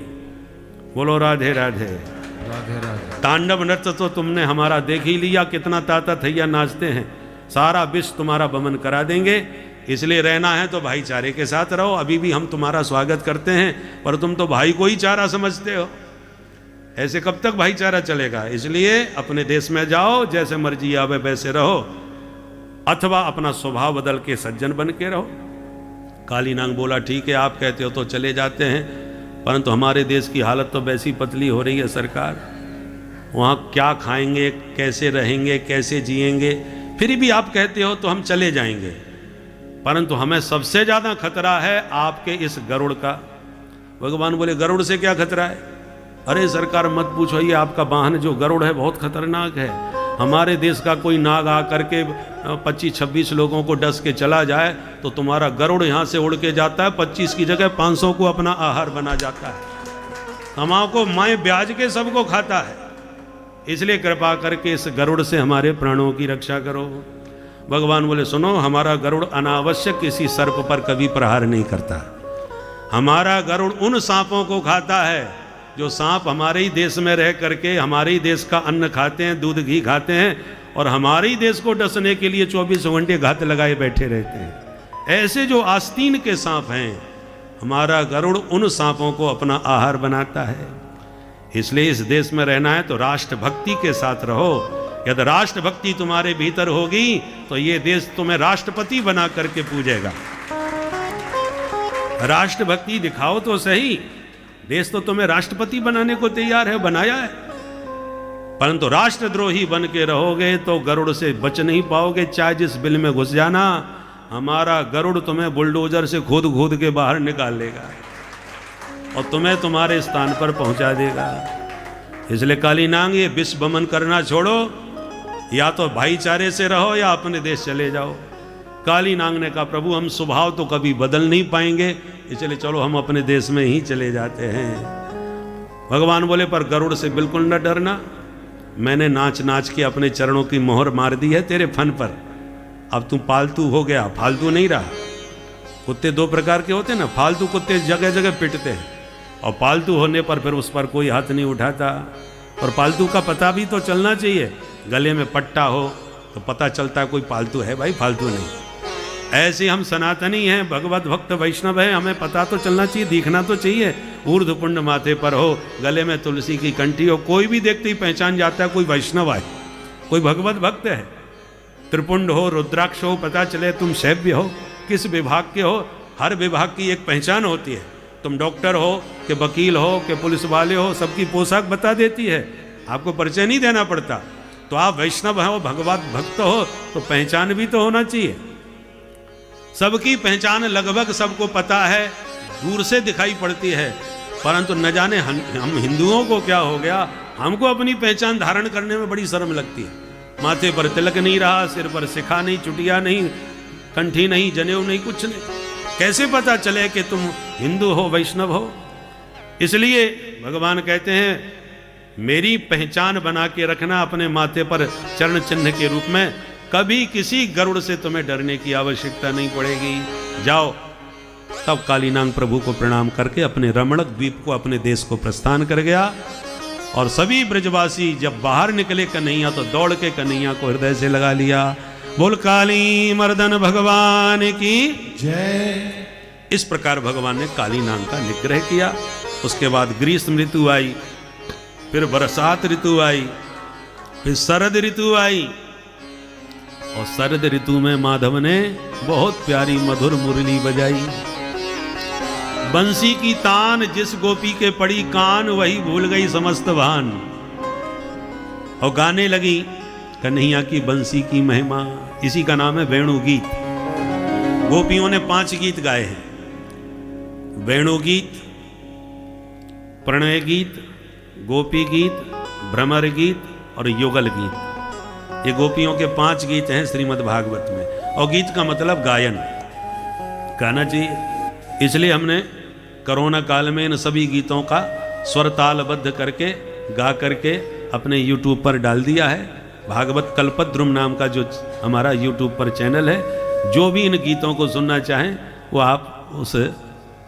Speaker 1: बोलो राधे राधे।
Speaker 2: राधे राधे।
Speaker 1: तांडव नृत्य तो तुमने हमारा देख ही लिया, कितना ताता थैया नाचते हैं। सारा विश्व तुम्हारा बमन करा देंगे। इसलिए रहना है तो भाईचारे के साथ रहो। अभी भी हम तुम्हारा स्वागत करते हैं, पर तुम तो भाई को ही चारा समझते हो। ऐसे कब तक भाईचारा चलेगा? इसलिए अपने देश में जाओ, जैसे मर्जी आवे वैसे रहो, अथवा अपना स्वभाव बदल के सज्जन बन के रहो। काली नाग बोला ठीक है आप कहते हो तो चले जाते हैं, परंतु हमारे देश की हालत तो वैसी पतली हो रही है सरकार। वहाँ क्या खाएंगे, कैसे रहेंगे, कैसे जिएंगे? फिर भी आप कहते हो तो हम चले जाएंगे, परंतु हमें सबसे ज्यादा खतरा है आपके इस गरुड़ का। भगवान बोले गरुड़ से क्या खतरा है? अरे सरकार मत पूछो, ये आपका वाहन जो गरुड़ है बहुत खतरनाक है। हमारे देश का कोई नाग आ करके 25-26 लोगों को डस के चला जाए तो तुम्हारा गरुड़ यहाँ से उड़ के जाता है, 25 की जगह 500 को अपना आहार बना जाता है। हमारे को माए ब्याज के सबको खाता है। इसलिए कृपा करके इस गरुड़ से हमारे प्राणों की रक्षा करो। भगवान बोले सुनो, हमारा गरुड़ अनावश्यक किसी सर्प पर कभी प्रहार नहीं करता। हमारा गरुड़ उन सांपों को खाता है जो सांप हमारे ही देश में रह करके हमारे ही देश का अन्न खाते हैं, दूध घी खाते हैं और हमारे ही देश को डसने के लिए 24 घंटे घात लगाए बैठे रहते हैं। ऐसे जो आस्तीन के सांप हैं, हमारा गरुड़ उन सांपों को अपना आहार बनाता है। इसलिए इस देश में रहना है तो राष्ट्रभक्ति के साथ रहो। यदि राष्ट्रभक्ति तुम्हारे भीतर होगी तो ये देश तुम्हें राष्ट्रपति बना करके पूजेगा। राष्ट्रभक्ति दिखाओ तो सही, देश तो तुम्हें राष्ट्रपति बनाने को तैयार है, बनाया है। परंतु राष्ट्रद्रोही बन के रहोगे तो गरुड़ से बच नहीं पाओगे, चाहे जिस बिल में घुस जाना। हमारा गरुड़ तुम्हें बुलडोजर से खोद खोद के बाहर निकाल लेगा और तुम्हें तुम्हारे स्थान पर पहुंचा देगा। इसलिए काली नांग ये विश्व भ्रमण करना छोड़ो, या तो भाईचारे से रहो या अपने देश चले जाओ। काली नांग ने कहा प्रभु हम स्वभाव तो कभी बदल नहीं पाएंगे, इसलिए चलो हम अपने देश में ही चले जाते हैं। भगवान बोले पर गरुड़ से बिल्कुल न डरना, मैंने नाच नाच के अपने चरणों की मोहर मार दी है तेरे फन पर। अब तू पालतू हो गया, फालतू नहीं रहा। कुत्ते दो प्रकार के होते हैं ना, फालतू कुत्ते जगह जगह पिटते हैं और पालतू होने पर फिर उस पर कोई हाथ नहीं उठाता। और पालतू का पता भी तो चलना चाहिए, गले में पट्टा हो तो पता चलता है कोई पालतू है, भाई फालतू नहीं। ऐसे हम सनातनी हैं, भगवत भक्त वैष्णव हैं, हमें पता तो चलना चाहिए, दिखना तो चाहिए। ऊर्ध्व पुंड माथे पर हो, गले में तुलसी की कंठी हो, कोई भी देखते ही पहचान जाता है कोई वैष्णव है, कोई भगवत भक्त है। त्रिपुंड हो, रुद्राक्ष हो, पता चले तुम शैव्य हो, किस विभाग के हो। हर विभाग की एक पहचान होती है। तुम डॉक्टर हो कि वकील हो कि पुलिस वाले हो, सबकी पोशाक बता देती है, आपको परिचय नहीं देना पड़ता। तो आप वैष्णव हो, भगवत भक्त हो तो पहचान भी तो होना चाहिए। सबकी पहचान लगभग सबको पता है, दूर से दिखाई पड़ती है, परंतु न जाने हम हिंदुओं को क्या हो गया, हमको अपनी पहचान धारण करने में बड़ी शर्म लगती है। माथे पर तिलक नहीं रहा, सिर पर शिखा नहीं, चुटिया नहीं, कंठी नहीं, जनेऊ नहीं, कुछ नहीं, कैसे पता चले कि तुम हिंदू हो, वैष्णव हो। इसलिए भगवान कहते हैं मेरी पहचान बना के रखना अपने माथे पर चरण चिन्ह के रूप में। कभी किसी गरुड़ से तुम्हें डरने की आवश्यकता नहीं पड़ेगी। जाओ। तब कालीनांग प्रभु को प्रणाम करके अपने रमणक द्वीप को, अपने देश को प्रस्थान कर गया। और सभी ब्रजवासी जब बाहर निकले कन्हैया तो दौड़ के कन्हैया को हृदय से लगा लिया। बोल काली मर्दन भगवान की
Speaker 2: जय।
Speaker 1: इस प्रकार भगवान ने कालीनांग का निग्रह किया। उसके बाद ग्रीष्म ऋतु आई, फिर बरसात ऋतु आई, फिर शरद ऋतु आई। और शरद ऋतु में माधव ने बहुत प्यारी मधुर मुरली बजाई। बंसी की तान जिस गोपी के पड़ी कान, वही भूल गई समस्त भान। और गाने लगी कन्हैया की बंसी की महिमा। इसी का नाम है वेणु गीत। गोपियों ने 5 गीत गाए हैं, वेणु गीत, प्रणय गीत, गोपी गीत, भ्रमर गीत और युगल गीत। ये गोपियों के 5 गीत हैं श्रीमद् भागवत में। और गीत का मतलब गायन, गाना चाहिए। इसलिए हमने कोरोना काल में इन सभी गीतों का स्वर तालबद्ध करके गा करके अपने YouTube पर डाल दिया है। भागवत कल्पद्रुम नाम का जो हमारा YouTube पर चैनल है, जो भी इन गीतों को सुनना चाहें वो आप उस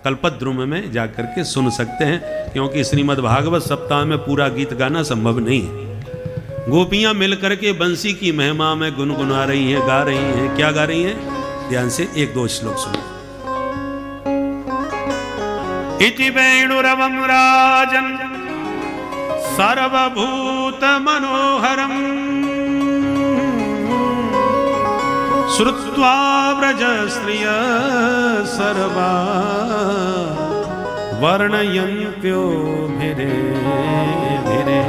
Speaker 1: कल्पद्रुम में जा करके सुन सकते हैं, क्योंकि श्रीमद् भागवत सप्ताह में पूरा गीत गाना संभव नहीं है। गोपियां मिलकर के बंसी की महिमा में गुनगुना रही हैं, गा रही हैं। क्या गा रही हैं? ध्यान से 1-2 श्लोक सुनो। इति वेणुरवं राजन् सर्वभूत मनोहरम् श्रुत्वा व्रजस्त्रिय सर्वा वर्णयन्त्यो भिरे भिरे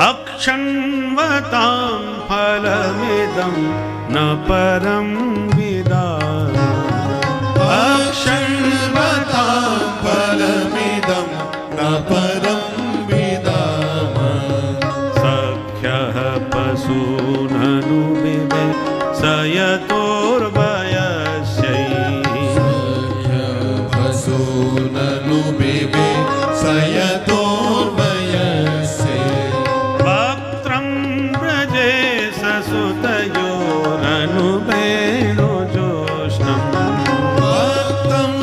Speaker 1: अक्षण्वतां फलमिदं न परं विदाम।
Speaker 2: अक्षण्वतां फलमिदं न परं विदाम।
Speaker 1: सख्यः पशूननु बिबे सयतोर्वयस्यै।
Speaker 2: पशूननु बिबे सयतोर्वयस्यै।
Speaker 1: वक्त्रं व्रजे ससुतयोरनु वेणुजोष्णम्।
Speaker 2: वक्त्रं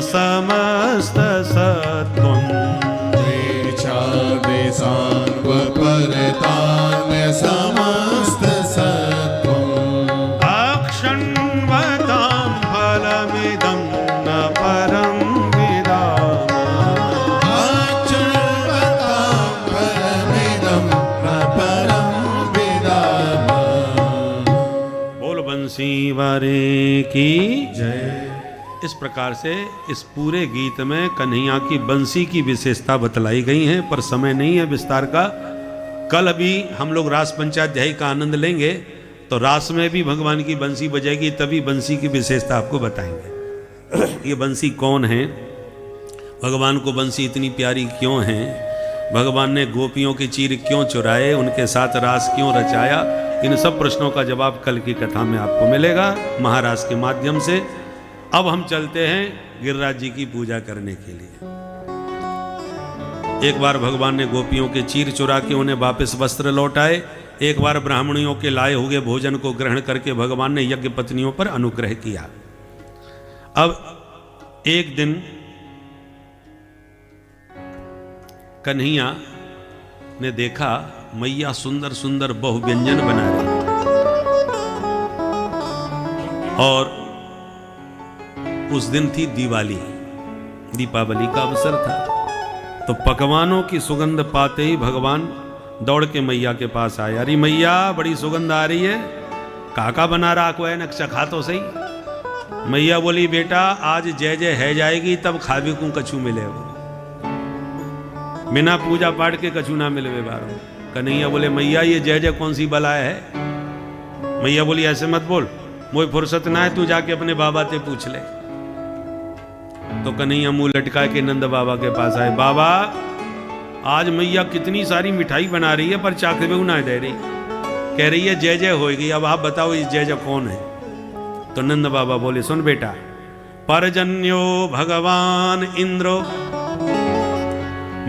Speaker 1: समस्त सत्त्वम्
Speaker 2: देशादेशान्वपरतान्य समस्त सत्त्वम्
Speaker 1: अक्षण्वतां फलमिदं न परं विदामः
Speaker 2: अक्षण्वतां फलमिदं न परं विदामः।
Speaker 1: बोल बंसी वारे की
Speaker 2: जय।
Speaker 1: इस प्रकार से इस पूरे गीत में कन्हैया की बंसी की विशेषता बतलाई गई है, पर समय नहीं है विस्तार का। कल अभी हम लोग रास पंचाध्यायी का आनंद लेंगे तो रास में भी भगवान की बंसी बजेगी, तभी बंसी की विशेषता आपको बताएंगे। ये बंसी कौन है, भगवान को बंसी इतनी प्यारी क्यों है, भगवान ने गोपियों के चीर क्यों चुराए, उनके साथ रास क्यों रचाया, इन सब प्रश्नों का जवाब कल की कथा में आपको मिलेगा महारास के माध्यम से। अब हम चलते हैं गिरिराज जी की पूजा करने के लिए। एक बार भगवान ने गोपियों के चीर चुरा के उन्हें वापस वस्त्र लौटाए, एक बार ब्राह्मणियों के लाए हुए भोजन को ग्रहण करके भगवान ने यज्ञ पत्नियों पर अनुग्रह किया। अब एक दिन कन्हैया ने देखा मैया सुंदर सुंदर बहु व्यंजन बना रही और उस दिन थी दिवाली, दीपावली का अवसर था। तो पकवानों की सुगंध पाते ही भगवान दौड़ के मैया के पास आए। अरे मैया बड़ी सुगंध आ रही है, काका बना रहा को है नक्शा खा तो सही। मैया बोली बेटा आज जय जय है जाएगी तब खावे को कछु मिलेगा, बिना पूजा पाठ के कछु ना मिले बारो। कन्हैया बोले मैया ये जय जय कौन सी बला है। मैया बोली ऐसे मत बोल, मोई फुर्सत ना है, तू जाके अपने बाबा से पूछ ले। तो कन्हैया मुंह लटका के नंद बाबा के पास आए। बाबा आज मैया कितनी सारी मिठाई बना रही है पर चाकवे ना दे रही, कह रही है जय जय होगी, अब आप बताओ इस जय जय कौन है। तो नंद बाबा बोले सुन बेटा, परजन्यो भगवान इंद्रो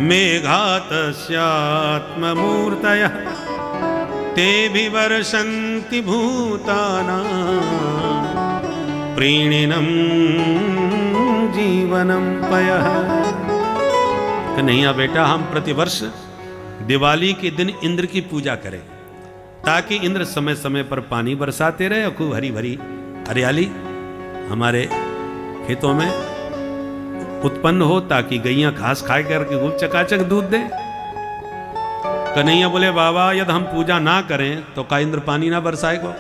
Speaker 1: मेघातस्यात्ममूर्तयः ते विवर्षन्ति भूतानां प्रीणिनं जीवनम पयः। कन्हैया बेटा हम प्रतिवर्ष दिवाली के दिन इंद्र की पूजा करें ताकि इंद्र समय समय पर पानी बरसाते रहे और खूब हरी भरी हरियाली हमारे खेतों में उत्पन्न हो, ताकि गैया घास खाए करके खूब चकाचक दूध दे। कन्हैया बोले बाबा यदि हम पूजा ना करें तो का इंद्र पानी ना बरसाएगा।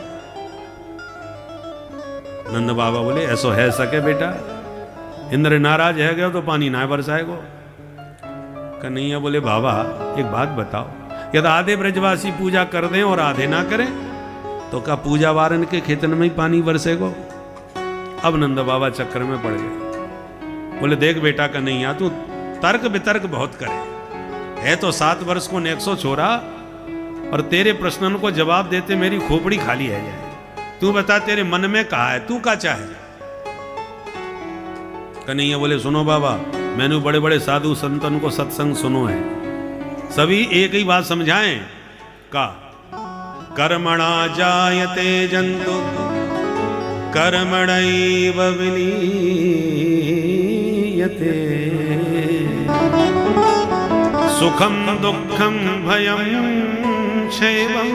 Speaker 1: नंद बाबा बोले ऐसो है सके बेटा, इंद्र नाराज है गया तो पानी ना बरसाएगो। कन्हैया बोले बाबा एक बात बताओ, यदि आधे ब्रजवासी पूजा कर दें और आधे ना करें तो क्या पूजा वारन के खेतन में ही पानी बरसेगो। अब नंद बाबा चक्कर में पड़ गए। बोले देख बेटा कन्हैया तू तर्क वितर्क बहुत करे, है तो 7 वर्ष को नेक्सो छोरा और तेरे प्रश्नों को जवाब देते मेरी खोपड़ी खाली है जाए। तू बता तेरे मन में कहा है, तू क्या चाहे। कन्हैया बोले सुनो बाबा, मैंने बड़े बड़े साधु संतन को सत्संग सुनो है, सभी एक ही बात समझाएं का कर्मणा जायते जंतु कर्मणैव विलीयते सुखम दुखम भयम क्षैवं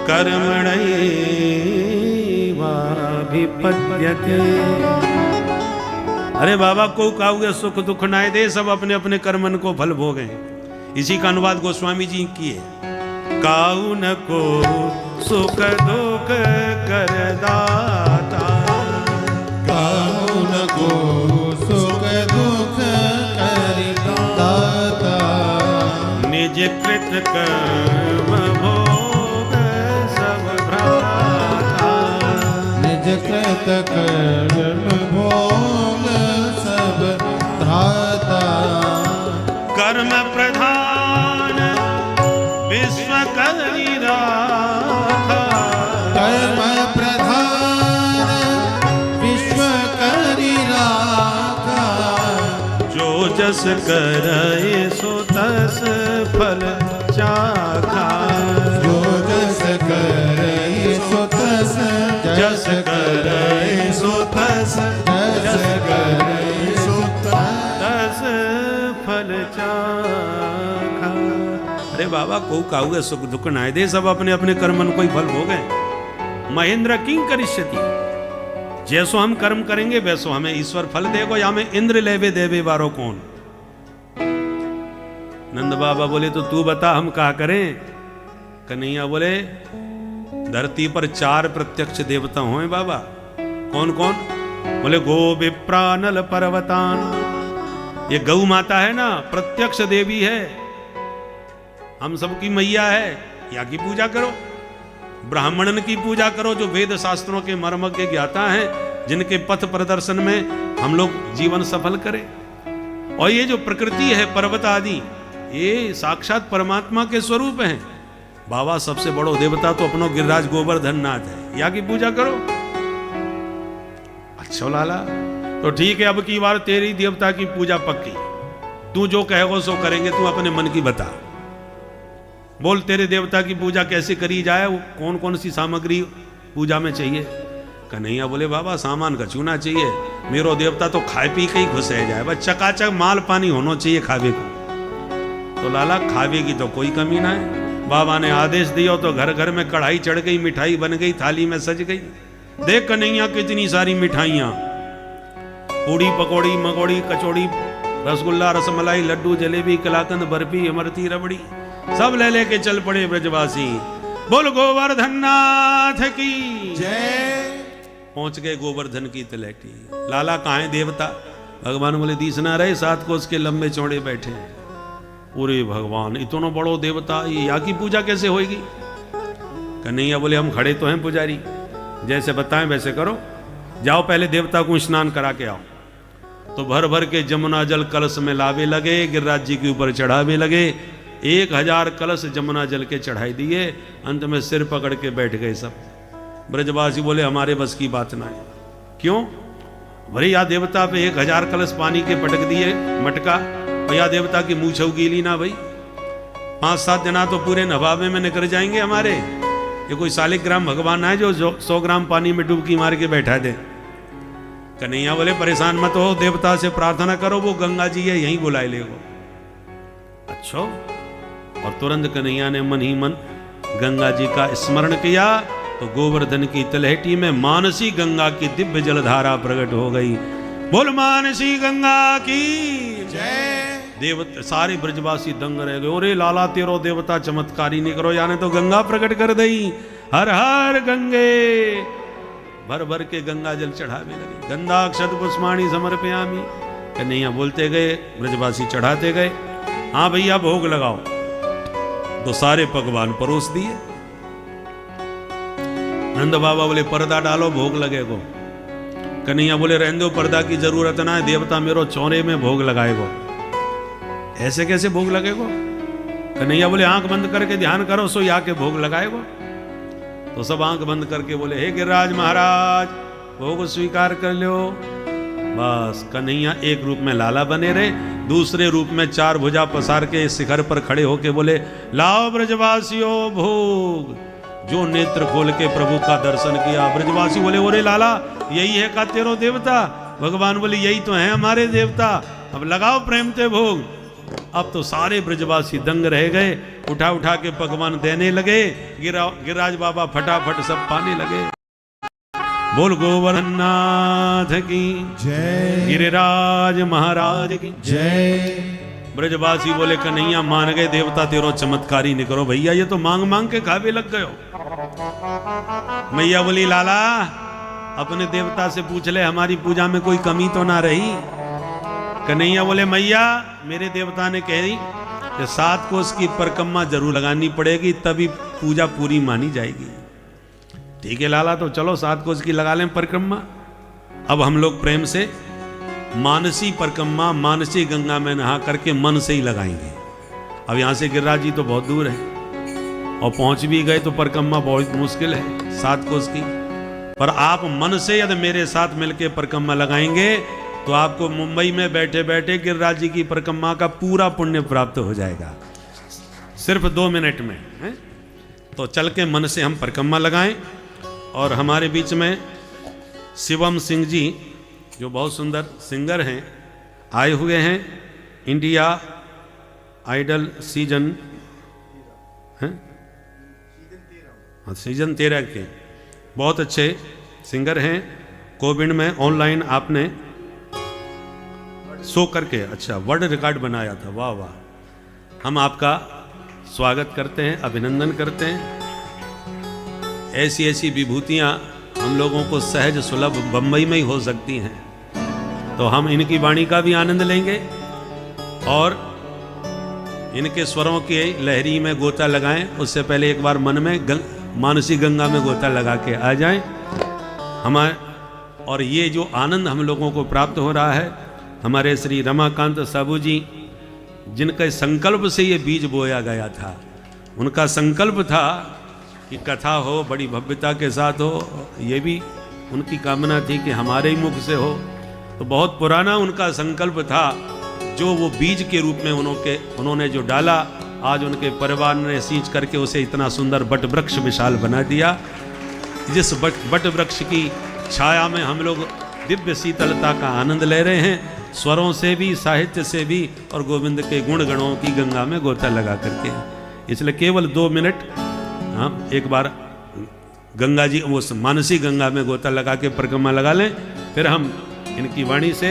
Speaker 1: कर्मणैवाभिपद्यते। अरे बाबा को काहुए सुख दुख नाय दे, सब अपने अपने कर्मन को फल भोगे। इसी का अनुवाद गोस्वामी जी किए। काहू न को सुख दुख कर दाता,
Speaker 2: काहू न को सुख दुख कर दाता,
Speaker 1: निज कृत कर्म भोग सब भ्राता,
Speaker 2: निज कृत कर्म भोग सब भ्राता।
Speaker 1: कर्म प्रधान विश्व करि राखा,
Speaker 2: कर्म प्रधान विश्व करि राखा,
Speaker 1: जो जस करे सो तस फल चाखा,
Speaker 2: जो जस करे सो तस
Speaker 1: जस करे सो तस
Speaker 2: जस करई सुत
Speaker 1: तस फल चाखा। अरे बाबा को काहुए सुख दुख नाय दे, सब अपने अपने कर्मन कोई फल भोगे। महेंद्र किंग करिष्यति, जैसो हम कर्म करेंगे वैसो हमें ईश्वर फल देगो, या हमें इंद्र लेवे देवे वारो कौन। नंद बाबा बोले तो तू बता हम क्या करें। कन्हैया बोले धरती पर 4 प्रत्यक्ष देवता हुए बाबा। कौन कौन? बोले गो विप्रा नल पर्वतान। ये गौ माता है ना, प्रत्यक्ष देवी है, हम सबकी मैया है, या की पूजा करो। ब्राह्मणन की पूजा करो जो वेद शास्त्रों के मर्म के ज्ञाता हैं, जिनके पथ प्रदर्शन में हम लोग जीवन सफल करें। और ये जो प्रकृति है पर्वत आदि, ये साक्षात परमात्मा के स्वरूप हैं। बाबा सबसे बड़ो देवता तो अपनो गिरिराज गोवर्धन नाथ है, या की पूजा करो। अच्छा लाला तो ठीक है, अब की बार तेरी देवता की पूजा पक्की, तू जो कहेगो सो करेंगे। तू अपने मन की बता, बोल तेरे देवता की पूजा कैसे करी जाए, वो कौन कौन सी सामग्री पूजा में चाहिए। कन्हैया बोले बाबा सामान का चूना चाहिए, मेरो देवता तो खाए पी के ही खुश रह जाए, बस चकाचक माल पानी होना चाहिए खावे को। तो लाला खावे की तो कोई कमी ना है। बाबा ने आदेश दिया तो घर घर में कढ़ाई चढ़ गई, मिठाई बन गई, थाली में सज गई। देख कन्हैया कितनी सारी मिठाइयाँ, पूड़ी पकौड़ी मकौड़ी कचौड़ी रसगुल्ला रसमलाई लड्डू जलेबी कलाकंद बर्फी इमरती रबड़ी सब ले लेके चल पड़े ब्रजवासी। बोल गोवर्धन नाथ की
Speaker 2: जय।
Speaker 1: पहुंच गए गोवर्धन की तलहटी। लाला कहाँ है देवता? भगवान बोले दिसना रहे, 7 कोस के लंबे चौड़े बैठे हैं। पूरे भगवान इतना बड़ो देवता, ये या की पूजा कैसे होगी? कन्हैया बोले हम खड़े तो हैं पुजारी, जैसे बताएं वैसे करो। जाओ पहले देवता को स्नान करा के आओ। तो भर भर के जमुना जल कलश में लावे लगे, गिरिराज जी के ऊपर चढ़ावे लगे। 1000 कलश जमुना जल के चढ़ाई दिए, अंत में सिर पकड़ के बैठ गए सब। ब्रजवासी बोले हमारे बस की बात ना है। क्यों? भरे या देवता पे 1000 कलश पानी के पटक दिए मटका, या देवता की मूंछ गीली ना भाई। 5-7 जना तो पूरे नवाबे में निकल जाएंगे हमारे। ये कोई शालिग्राम भगवान है जो 100 ग्राम पानी में डुबकी मार के बैठा दे। कन्हैया बोले परेशान मत हो, देवता से प्रार्थना करो, वो गंगा जी है यहीं बुलाए लेगो। अच्छा, और तुरंत कन्हैया ने मन ही मन गंगा जी का स्मरण किया तो गोवर्धन की तलहटी में मानसी गंगा की दिव्य जलधारा प्रकट हो गई। बोल मानसी गंगा की
Speaker 2: जय।
Speaker 1: देवता सारे ब्रजवासी दंग रह गए। अरे लाला तेरो देवता चमत्कारी नहीं करो, यानी तो गंगा प्रकट कर दई। हर हर गंगे। भर भर के गंगा जल चढ़ावे लगे। गंधाक्षत पुष्पाणि समर्पयामि। कन्हैया बोलते गए, ब्रजवासी चढ़ाते गए। हाँ भैया भोग लगाओ। तो सारे पकवान परोस दिए। नंद बाबा बोले पर्दा डालो भोग लगेगो। कन्हैया बोले रहने दो, पर्दा की जरूरत ना है, देवता मेरो चौरे में भोग लगाएगो। ऐसे कैसे भोग लगेगो? कन्हैया बोले आंख बंद करके ध्यान करो, सो आके भोग लगाएगो। तो सब आंख बंद करके बोले हे गिरिराज महाराज भोग स्वीकार कर लो। बस कन्हैया एक रूप में लाला बने रहे, दूसरे रूप में 4 भुजा पसार के शिखर पर खड़े होके बोले लाओ ब्रजवासियों भोग। जो नेत्र खोल के प्रभु का दर्शन किया, ब्रजवासी बोले ओरे लाला यही है का तेरो देवता? भगवान बोले यही तो है हमारे देवता, अब लगाओ प्रेम से भोग। अब तो सारे ब्रजवासी दंग रह गए, उठा उठा के पकवान देने लगे। गिरिराज बाबा फटाफट सब पाने लगे। बोल गोवर्धन नाथ की
Speaker 2: जय।
Speaker 1: गिरिराज महाराज की
Speaker 2: जय।
Speaker 1: ब्रजवासी बोले कन्हैया मान गए, देवता तेरो चमत्कारी नहीं करो। भैया ये तो मांग मांग के खावे लग गयो। मैया बोली लाला अपने देवता से पूछ ले, हमारी पूजा में कोई कमी तो ना रही। कन्हैया बोले मैया मेरे देवता ने कह दी कि 7 कोस की परिक्रमा जरूर लगानी पड़ेगी, तभी पूजा पूरी मानी जाएगी। ठीक है लाला, तो चलो 7 कोस की लगा लें परिक्रमा। अब हम लोग प्रेम से मानसी परिक्रमा मानसी गंगा में नहा करके मन से ही लगाएंगे। अब यहाँ से गिरिराज जी तो बहुत दूर है, और पहुंच भी गए तो परिक्रमा बहुत मुश्किल है 7 कोस की। पर आप मन से यदि मेरे साथ मिलकर परिक्रमा लगाएंगे तो आपको मुंबई में बैठे बैठे गिरिराज जी की परिक्रमा का पूरा पुण्य प्राप्त हो जाएगा, सिर्फ 2 मिनट में है? तो चल के मन से हम परिक्रमा लगाएं। और हमारे बीच में शिवम सिंह जी जो बहुत सुंदर सिंगर हैं, आए हुए हैं इंडिया आइडल सीजन सीजन 13 के बहुत अच्छे सिंगर हैं। कोविड में ऑनलाइन आपने शो करके अच्छा वर्ल्ड रिकॉर्ड बनाया था, वाह वाह। हम आपका स्वागत करते हैं, अभिनंदन करते हैं। ऐसी ऐसी विभूतियाँ हम लोगों को सहज सुलभ बम्बई में ही हो सकती हैं, तो हम इनकी वाणी का भी आनंद लेंगे और इनके स्वरों की लहरी में गोता लगाएं। उससे पहले एक बार मन में मानसी गंगा में गोता लगा के आ जाएं हमारे। और ये जो आनंद हम लोगों को प्राप्त हो रहा है, हमारे श्री रमाकांत साबू जी जिनके संकल्प से ये बीज बोया गया था, उनका संकल्प था कि कथा हो, बड़ी भव्यता के साथ हो, ये भी उनकी कामना थी कि हमारे ही मुख से हो। तो बहुत पुराना उनका संकल्प था, जो वो बीज के रूप में उन्होंने जो डाला, आज उनके परिवार ने सींच करके उसे इतना सुंदर बट वृक्ष विशाल बना दिया। जिस बट वृक्ष की छाया में हम लोग दिव्य शीतलता का आनंद ले रहे हैं, स्वरों से भी, साहित्य से भी, और गोविंद के गुण गणों की गंगा में गोता लगा करके। इसलिए केवल 2 मिनट हम एक बार गंगा जी, वो मानसी गंगा में गोता लगा के परिक्रमा लगा लें, फिर हम इनकी वाणी से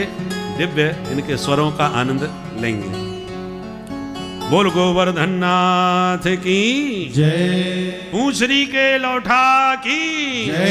Speaker 1: दिव्य इनके स्वरों का आनंद लेंगे। बोल गोवर्धन नाथ की
Speaker 2: जय।
Speaker 1: पूंछरी के लौठा की
Speaker 2: जय।